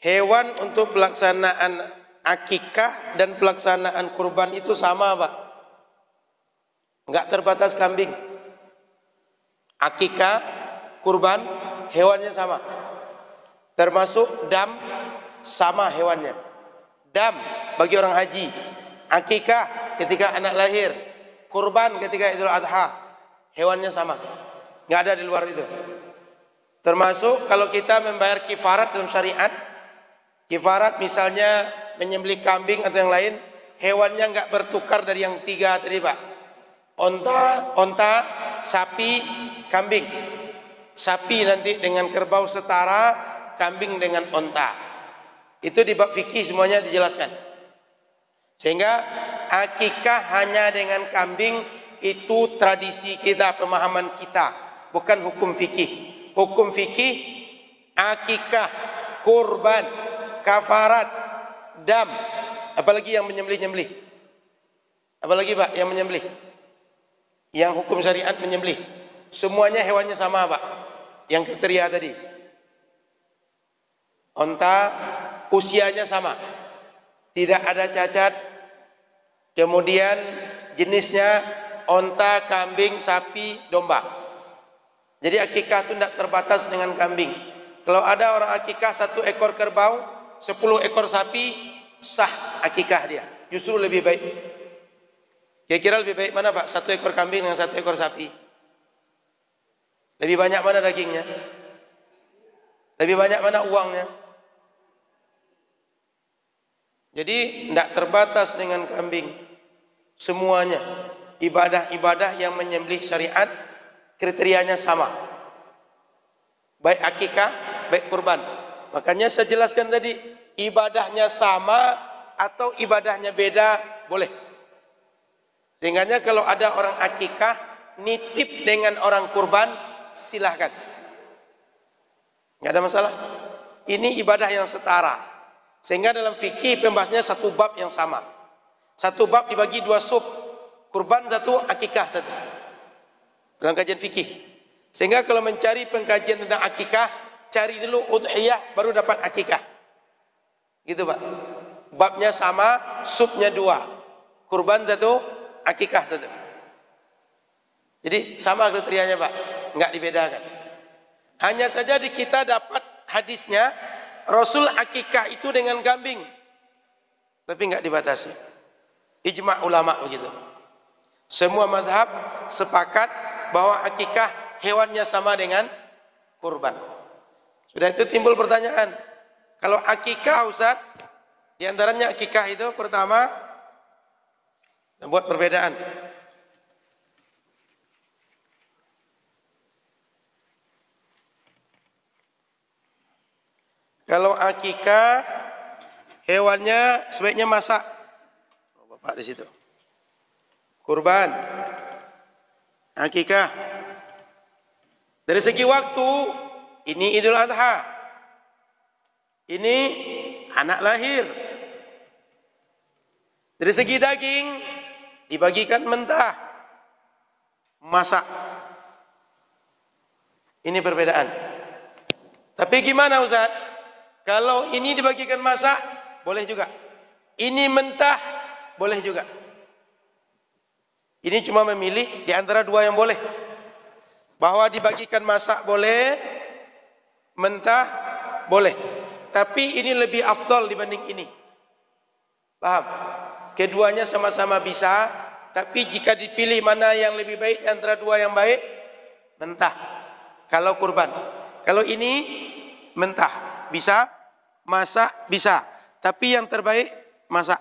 hewan untuk pelaksanaan akikah dan pelaksanaan kurban itu sama Pak. Enggak terbatas kambing. Akikah, kurban, hewannya sama. Termasuk dam, sama hewannya. Dam bagi orang haji. Akikah ketika anak lahir. Kurban ketika Idul Adha. Hewannya sama. Enggak ada di luar itu. Termasuk kalau kita membayar kifarat dalam syariat. Kifarat misalnya menyembelih kambing atau yang lain, hewannya enggak bertukar dari yang tiga tadi Pak. Onta, sapi, kambing. Sapi nanti dengan kerbau setara, kambing dengan onta. Itu di bab fikih semuanya dijelaskan. Sehingga akikah hanya dengan kambing itu tradisi kita, pemahaman kita, bukan hukum fikih. Hukum fikih, akikah, kurban, kafarat, dam, apalagi yang menyembelih-nyembelih. Apalagi Pak yang menyembelih? Yang hukum syariat menyembelih. Semuanya hewannya sama Pak. Yang kriteria tadi. Onta usianya sama. Tidak ada cacat. Kemudian jenisnya onta, kambing, sapi, domba. Jadi akikah itu tidak terbatas dengan kambing. Kalau ada orang akikah 1 ekor kerbau, 10 ekor sapi, sah akikah dia. Justru lebih baik. Kira-kira lebih baik mana Pak? 1 ekor kambing dengan 1 ekor sapi? Lebih banyak mana dagingnya? Lebih banyak mana uangnya? Jadi tidak terbatas dengan kambing. Semuanya ibadah-ibadah yang menyembelih syariat kriterianya sama. Baik akikah, baik kurban. Makanya saya jelaskan tadi, ibadahnya sama atau ibadahnya beda boleh. Sehingganya kalau ada orang akikah nitip dengan orang kurban, silahkan. Tidak ada masalah. Ini ibadah yang setara. Sehingga dalam fikih pembahasnya satu bab yang sama. Satu bab dibagi 2 sub. Kurban 1, akikah 1. Dalam kajian fikih. Sehingga kalau mencari pengkajian tentang akikah, cari dulu udhiyah baru dapat akikah. Gitu Pak. Babnya sama, subnya 2. Kurban 1, akikah 1. Jadi sama kriterianya Pak, enggak dibedakan. Hanya saja di kita dapat hadisnya Rasul akikah itu dengan kambing. Tapi enggak dibatasi. Ijma' ulama begitu. Semua mazhab sepakat bahwa akikah hewannya sama dengan kurban. Sudah itu timbul pertanyaan. Kalau akikah Ustaz, di antaranya akikah itu pertama buat perbedaan. Kalau akikah hewannya sebaiknya masak. Oh, Bapak di situ. Kurban. Akikah. Dari segi waktu, ini Idul Adha. Ini anak lahir. Dari segi daging, dibagikan mentah. Masak. Ini perbedaan. Tapi gimana Ustaz? Kalau ini dibagikan masak, boleh juga. Ini mentah, boleh juga. Ini cuma memilih di antara 2 yang boleh. Bahwa dibagikan masak boleh, mentah boleh. Tapi ini lebih afdal dibanding ini. Paham? Keduanya sama-sama bisa, tapi jika dipilih mana yang lebih baik antara 2 yang baik, mentah. Kalau kurban. Kalau ini mentah, bisa. Masak, bisa. Tapi yang terbaik, masak.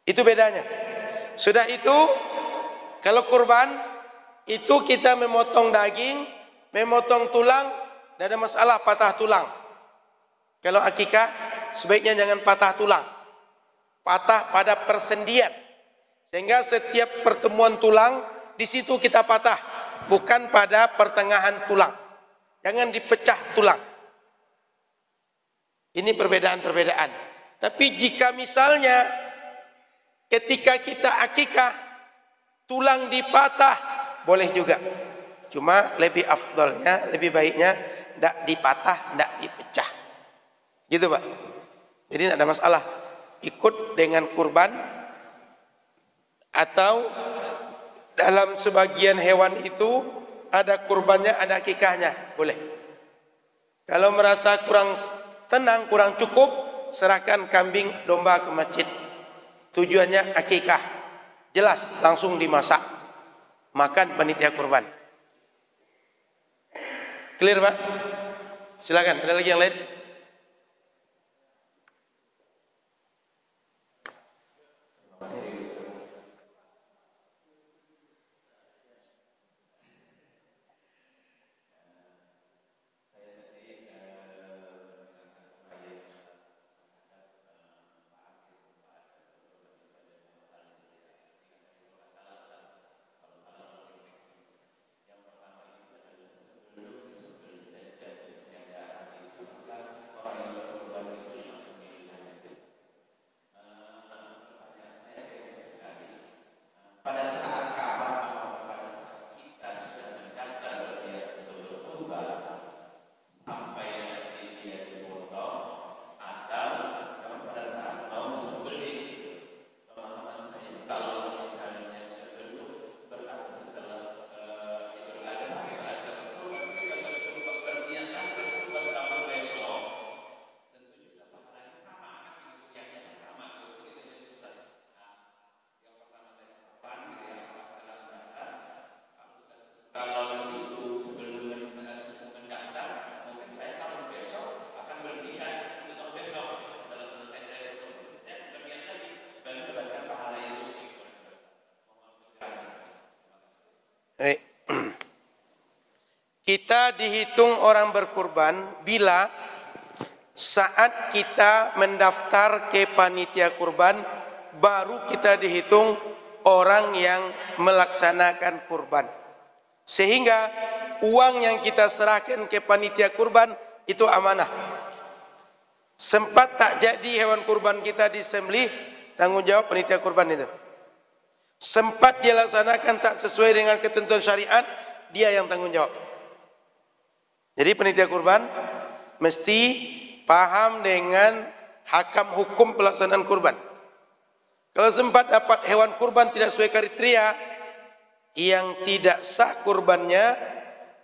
Itu bedanya. Sudah itu, kalau kurban, itu kita memotong daging, memotong tulang, tidak ada masalah patah tulang. Kalau akikah, sebaiknya jangan patah tulang. Patah pada persendian. Sehingga setiap pertemuan tulang, di situ kita patah. Bukan pada pertengahan tulang. Jangan dipecah tulang. Ini perbedaan-perbedaan. Tapi jika misalnya ketika kita akikah tulang dipatah, boleh juga. Cuma lebih afdalnya, lebih baiknya tidak dipatah, tidak dipecah. Gitu Pak. Jadi tidak ada masalah. Ikut dengan kurban atau dalam sebagian hewan itu ada kurbannya, ada akikahnya, boleh. Kalau merasa kurang tenang, kurang cukup, serahkan kambing domba ke masjid. Tujuannya akikah. Jelas, langsung dimasak. Makan panitia kurban. Clear Pak? Silakan, ada lagi yang lain? kita dihitung orang berkurban bila saat kita mendaftar ke panitia kurban, baru kita dihitung orang yang melaksanakan kurban. Sehingga uang yang kita serahkan ke panitia kurban itu amanah. Sempat tak jadi hewan kurban kita disembelih, tanggung jawab panitia kurban itu. Sempat dia laksanakan tak sesuai dengan ketentuan syariat, dia yang tanggung jawab. Jadi panitia kurban mesti paham dengan hakam hukum pelaksanaan kurban. Kalau sempat dapat hewan kurban tidak sesuai kriteria, yang tidak sah kurbannya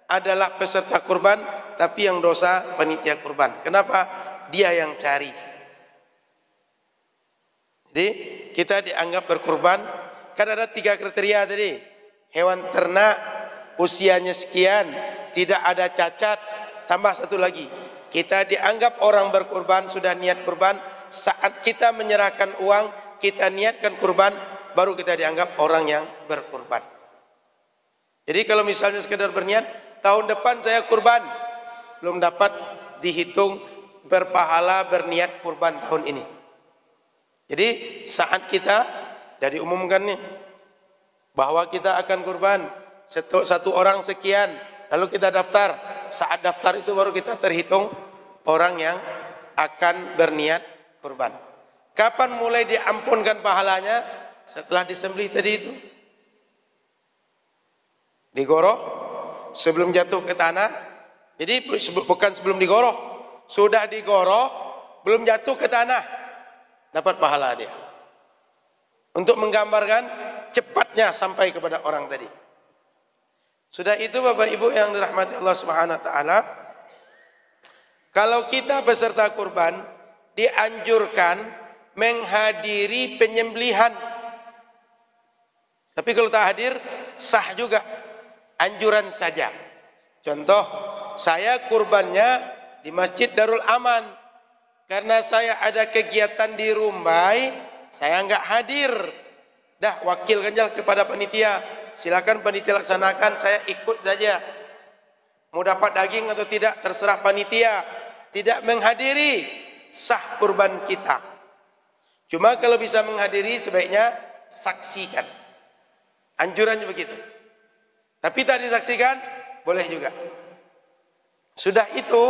adalah peserta kurban, tapi yang dosa panitia kurban. Kenapa? Dia yang cari. Jadi kita dianggap berkurban. Kan ada 3 kriteria tadi. Hewan ternak, usianya sekian, tidak ada cacat, tambah satu lagi. Kita dianggap orang berkurban, sudah niat kurban. Saat kita menyerahkan uang, kita niatkan kurban, baru kita dianggap orang yang berkurban. Jadi kalau misalnya sekedar berniat, tahun depan saya kurban, belum dapat dihitung berpahala berniat kurban tahun ini. Jadi saat kita sudah diumumkan nih bahwa kita akan kurban satu orang sekian, lalu kita daftar. Saat daftar itu baru kita terhitung orang yang akan berniat kurban. Kapan mulai diampunkan pahalanya? Setelah disembelih tadi itu. Digoroh sebelum jatuh ke tanah. Jadi bukan sebelum digoroh, sudah digoroh belum jatuh ke tanah, dapat pahala dia. Untuk menggambarkan cepatnya sampai kepada orang tadi. Sudah itu Bapak Ibu yang dirahmati Allah Subhanahu wa taala, kalau kita peserta kurban dianjurkan menghadiri penyembelihan. Tapi kalau tak hadir sah juga, anjuran saja. Contoh, saya kurbannya di Masjid Darul Aman. Karena saya ada kegiatan di Rumbai, saya enggak hadir. Dah wakilkan aja kepada panitia. Silakan panitia laksanakan, saya ikut saja. Mau dapat daging atau tidak terserah panitia. Tidak menghadiri sah kurban kita. Cuma kalau bisa menghadiri sebaiknya saksikan. Anjurannya begitu. Tapi tak disaksikan boleh juga. Sudah itu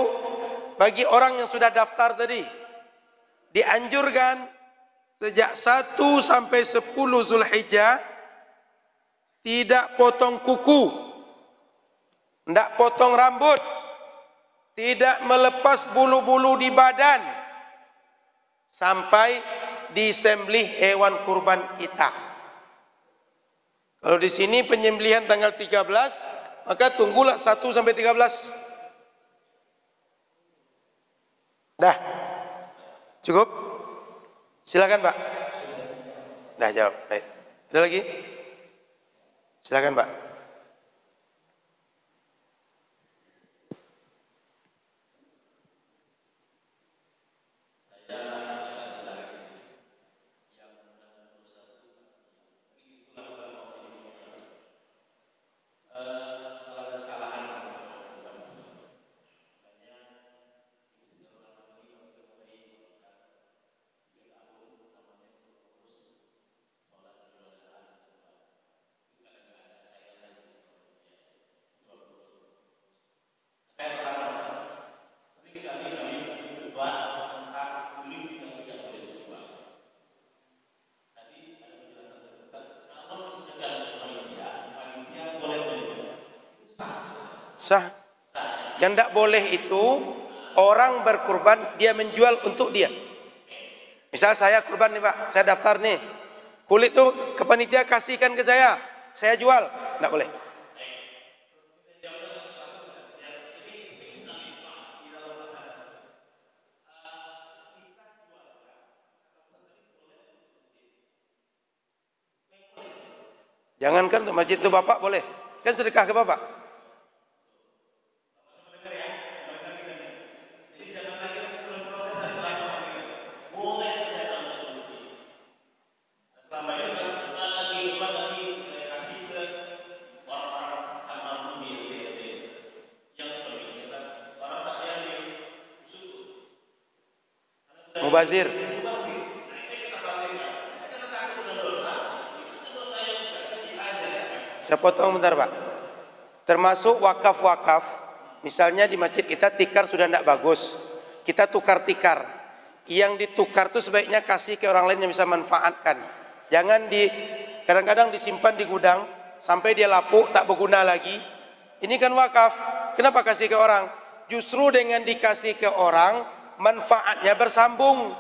bagi orang yang sudah daftar tadi dianjurkan sejak 1 sampai 10 Zulhijjah tidak potong kuku, tidak potong rambut, tidak melepas bulu-bulu di badan sampai disembelih hewan kurban kita. Kalau di sini penyembelihan tanggal 13, maka tunggulah 1 sampai 13. Dah. Cukup? Silakan, Pak. Dah jawab. Baik. Ada lagi? Silakan, Pak. Sah. Yang tidak boleh itu orang berkurban dia menjual untuk dia. Misal saya kurban nih Pak, saya daftar nih. Kulit itu ke panitia kasihkan ke saya jual. Tidak boleh. Jangankan untuk masjid itu Bapak boleh. Kan sedekah ke Bapak. Mubazir. Saya potong bentar Pak. Termasuk wakaf-wakaf. Misalnya di masjid kita tikar sudah tidak bagus. Kita tukar tikar. Yang ditukar itu sebaiknya kasih ke orang lain yang bisa manfaatkan. Jangan kadang-kadang disimpan di gudang sampai dia lapuk tak berguna lagi. Ini kan wakaf. Kenapa kasih ke orang? Justru dengan dikasih ke orang manfaatnya bersambung.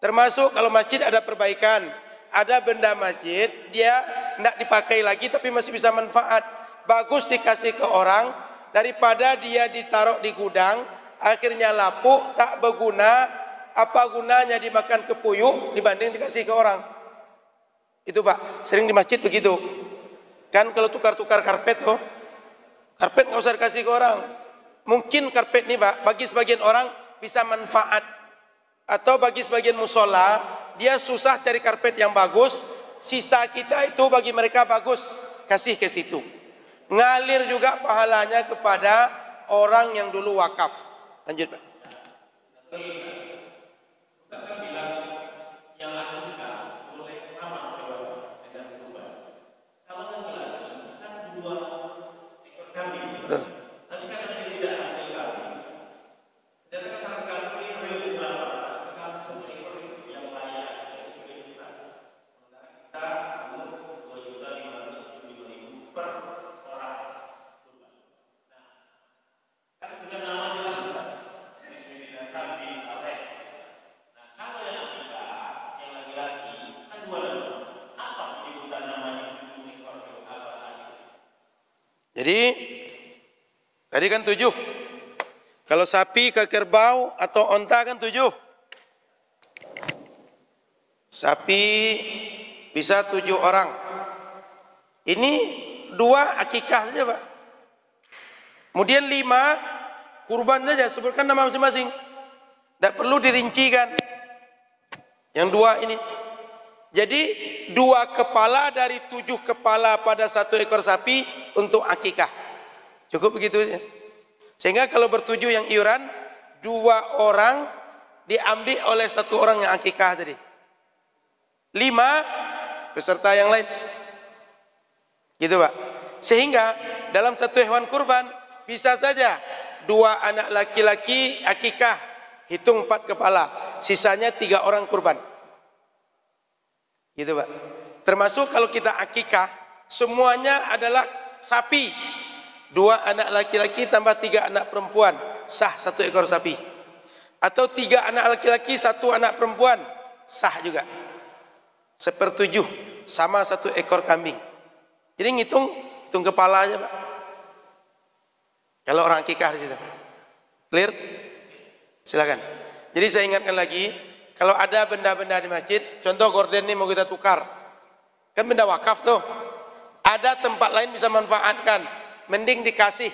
Termasuk kalau masjid ada perbaikan, ada benda masjid dia tidak dipakai lagi tapi masih bisa manfaat. Bagus dikasih ke orang daripada dia ditaruh di gudang akhirnya lapuk tak berguna. Apa gunanya dimakan ke puyuh dibanding dikasih ke orang? Itu Pak, sering di masjid begitu. Kan kalau tukar-tukar karpet tuh, karpet nggak usah dikasih ke orang. Mungkin karpet ini Pak, bagi sebagian orang bisa manfaat. Atau bagi sebagian musola, dia susah cari karpet yang bagus, sisa kita itu bagi mereka bagus, kasih ke situ. Ngalir juga pahalanya kepada orang yang dulu wakaf. Lanjut Pak. Jadi tadi kan 7. Kalau sapi ke kerbau atau onta kan 7. Sapi bisa 7 orang. Ini 2 akikah saja Pak. Kemudian 5 kurban saja, sebutkan nama masing-masing. Tidak perlu dirincikan. Yang 2 ini. Jadi 2 kepala dari 7 kepala pada 1 ekor sapi untuk akikah. Cukup begitu ya. Sehingga kalau bertujuh yang iuran, 2 orang diambil oleh 1 orang yang akikah tadi. 5 beserta yang lain. Gitu Pak. Sehingga dalam 1 hewan kurban bisa saja 2 anak laki-laki akikah, hitung 4 kepala, sisanya 3 orang kurban. Gitu Pak. Termasuk kalau kita akikah, semuanya adalah sapi. 2 anak laki-laki tambah 3 anak perempuan, sah 1 ekor sapi. Atau 3 anak laki-laki, 1 anak perempuan, sah juga. 1/7 sama 1 ekor kambing. Jadi hitung kepala aja Pak. Kalau orang akikah di situ. Clear? Silakan. Jadi saya ingatkan lagi, kalau ada benda-benda di masjid, contoh gorden ini mau kita tukar. Kan benda wakaf tuh. Ada tempat lain bisa manfaatkan. Mending dikasih.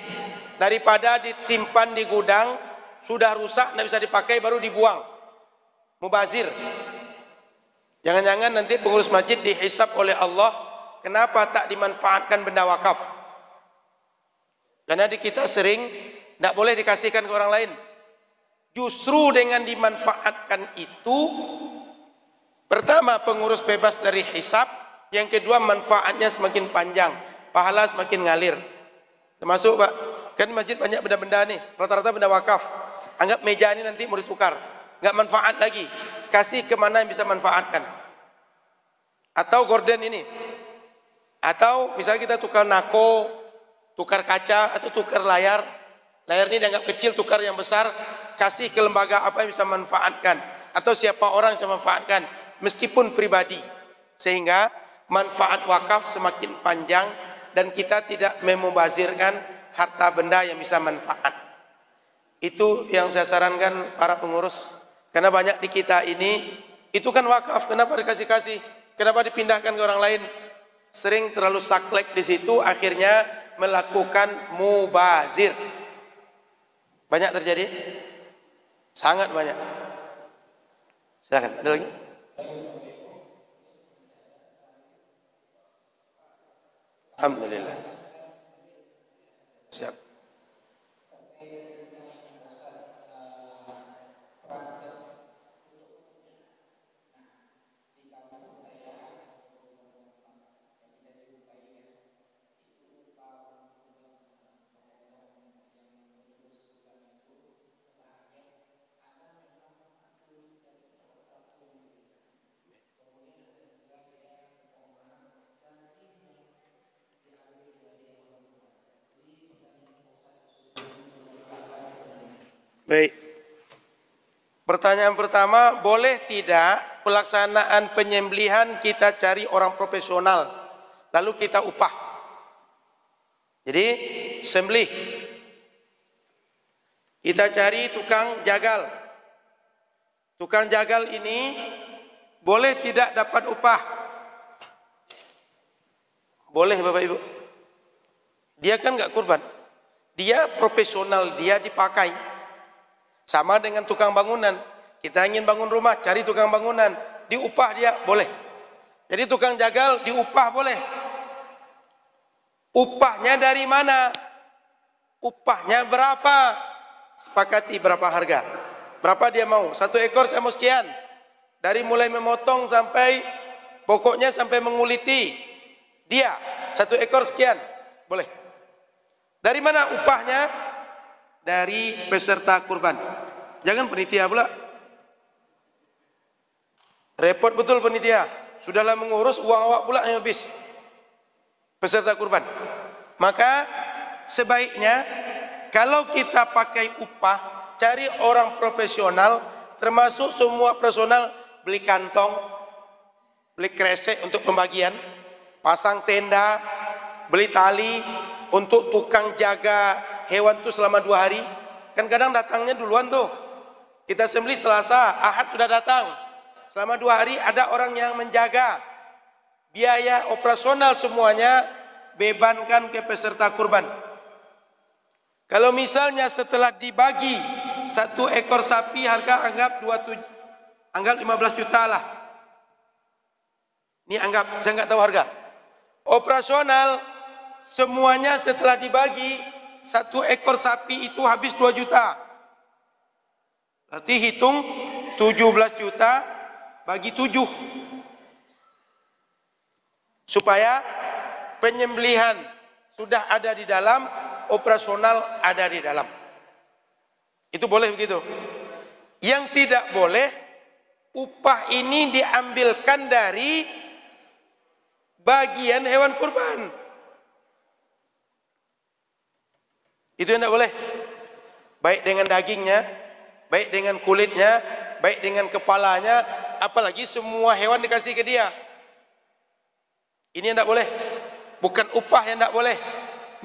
Daripada disimpan di gudang, sudah rusak, tidak bisa dipakai, baru dibuang. Mubazir. Jangan-jangan nanti pengurus masjid dihisab oleh Allah, kenapa tak dimanfaatkan benda wakaf? Karena di kita sering tidak boleh dikasihkan ke orang lain. Justru dengan dimanfaatkan itu, pertama pengurus bebas dari hisab, yang kedua manfaatnya semakin panjang, pahala semakin ngalir. Termasuk Pak, kan masjid banyak benda-benda nih, rata-rata benda wakaf. Anggap meja ini nanti mau ditukar, nggak manfaat lagi, kasih kemana yang bisa manfaatkan. Atau gorden ini, atau misalnya kita tukar nako, tukar kaca, atau tukar layar. Layar ini dianggap kecil, tukar yang besar, kasih ke lembaga apa yang bisa manfaatkan, atau siapa orang yang bisa manfaatkan, meskipun pribadi, sehingga manfaat wakaf semakin panjang dan kita tidak memubazirkan harta benda yang bisa manfaat. Itu yang saya sarankan para pengurus, karena banyak di kita ini itu kan wakaf, kenapa dikasih-kasih, kenapa dipindahkan ke orang lain? Sering terlalu saklek di situ, akhirnya melakukan mubazir. Banyak terjadi? Sangat banyak. Silakan, ada lagi? Alhamdulillah. Siap. Baik. Pertanyaan pertama, boleh tidak pelaksanaan penyembelihan kita cari orang profesional, lalu kita upah? Jadi, sembelih. Kita cari tukang jagal. Tukang jagal ini boleh tidak dapat upah? Boleh Bapak Ibu. Dia kan enggak kurban. Dia profesional, dia dipakai. Sama dengan tukang bangunan. Kita ingin bangun rumah, cari tukang bangunan, diupah dia, boleh. Jadi tukang jagal diupah boleh. Upahnya dari mana? Upahnya berapa? Sepakati berapa harga. Berapa dia mau? 1 ekor saya mau sekian. Dari mulai memotong sampai pokoknya sampai menguliti. Dia 1 ekor sekian. Boleh. Dari mana upahnya? Dari peserta kurban. Jangan penitia pula. Repot betul penitia. Sudahlah mengurus, uang awak pula yang habis. Peserta kurban. Maka sebaiknya kalau kita pakai upah, cari orang profesional, termasuk semua personal, beli kantong, beli kresek untuk pembagian, pasang tenda, beli tali untuk tukang jaga hewan itu selama 2 hari. Kan kadang datangnya duluan tuh. Kita sembelih Selasa, Ahad sudah datang. Selama 2 hari ada orang yang menjaga. Biaya operasional semuanya bebankan ke peserta kurban. Kalau misalnya setelah dibagi 1 ekor sapi harga anggap 15 juta lah. Ini anggap, saya enggak tahu harga. Operasional semuanya setelah dibagi 1 ekor sapi itu habis 2 juta. Berarti hitung 17 juta bagi 7. Supaya penyembelihan sudah ada di dalam, operasional ada di dalam. Itu boleh begitu. Yang tidak boleh, upah ini diambilkan dari bagian hewan kurban. Itu yang tidak boleh. Baik dengan dagingnya, baik dengan kulitnya, baik dengan kepalanya, apalagi semua hewan dikasih ke dia. Ini yang tidak boleh. Bukan upah yang tidak boleh.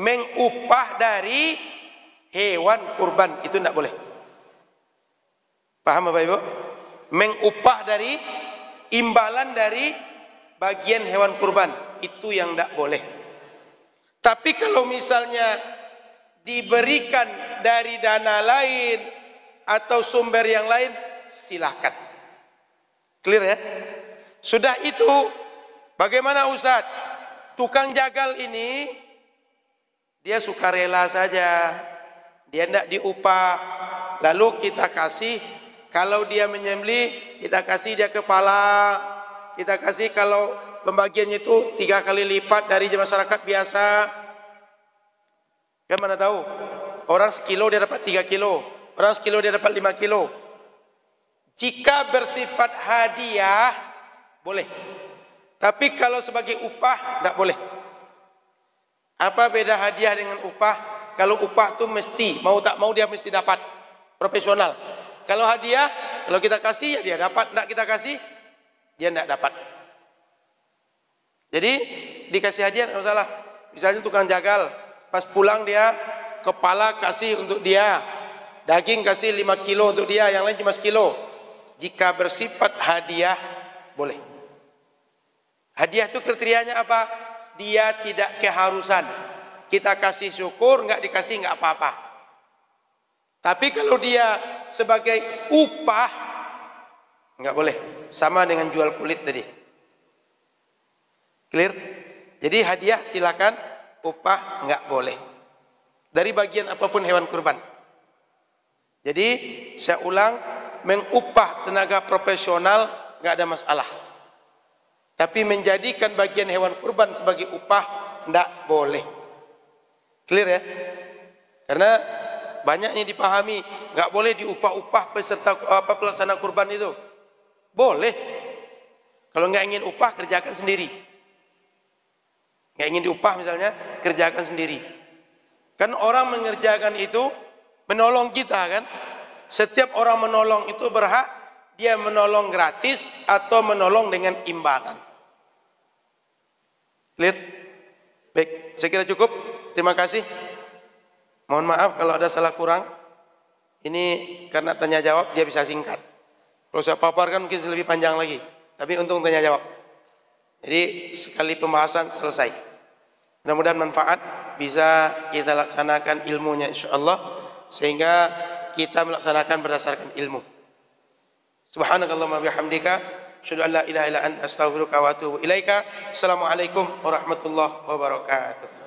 Mengupah dari hewan kurban, itu tidak boleh. Paham Bapak Ibu? Mengupah dari imbalan dari bagian hewan kurban, itu yang tidak boleh. Tapi kalau misalnya diberikan dari dana lain atau sumber yang lain, silahkan. Clear ya? Sudah itu, bagaimana Ustaz? Tukang jagal ini, dia sukarela saja. Dia tidak diupah. Lalu kita kasih, kalau dia menyembelih, kita kasih dia kepala. Kita kasih kalau pembagiannya itu 3 kali lipat dari masyarakat biasa. Kan mana tahu? Orang sekilo dia dapat 3 kilo. Orang sekilo dia dapat 5 kilo. Jika bersifat hadiah, boleh. Tapi kalau sebagai upah, tidak boleh. Apa beda hadiah dengan upah? Kalau upah itu mesti, mau tak mau dia mesti dapat. Profesional. Kalau hadiah, kalau kita kasih, ya dia dapat. Tidak kita kasih, dia tidak dapat. Jadi, dikasih hadiah, tidak masalah. Misalnya tukang jagal, pas pulang dia, kepala kasih untuk dia. Daging kasih 5 kilo untuk dia, yang lain cuma sekilo. Jika bersifat hadiah, boleh. Hadiah itu kriterianya apa? Dia tidak keharusan. Kita kasih syukur, enggak dikasih enggak apa-apa. Tapi kalau dia sebagai upah, enggak boleh. Sama dengan jual kulit tadi. Clear? Jadi hadiah silakan, upah enggak boleh. Dari bagian apapun hewan kurban. Jadi saya ulang, mengupah tenaga profesional enggak ada masalah. Tapi menjadikan bagian hewan kurban sebagai upah tidak boleh. Clear ya? Karena banyaknya dipahami, nggak boleh diupah-upah peserta pelaksana kurban itu. Boleh. Kalau nggak ingin upah, kerjakan sendiri. Nggak ingin diupah misalnya, kerjakan sendiri. Kan orang mengerjakan itu menolong kita kan. Setiap orang menolong itu berhak dia menolong gratis atau menolong dengan imbalan. Clear? Baik, saya kira cukup. Terima kasih. Mohon maaf kalau ada salah kurang. Ini karena tanya jawab dia bisa singkat. Kalau saya paparkan mungkin lebih panjang lagi. Tapi untung tanya jawab. Jadi sekali pembahasan selesai. Mudah-mudahan manfaat bisa kita laksanakan ilmunya insyaallah sehingga kita melaksanakan berdasarkan ilmu. Subhanakallahumma bihamdika asyhadu an la ilaha illa anta astaghfiruka wa atubu ilaika. Assalamualaikum warahmatullahi wabarakatuh.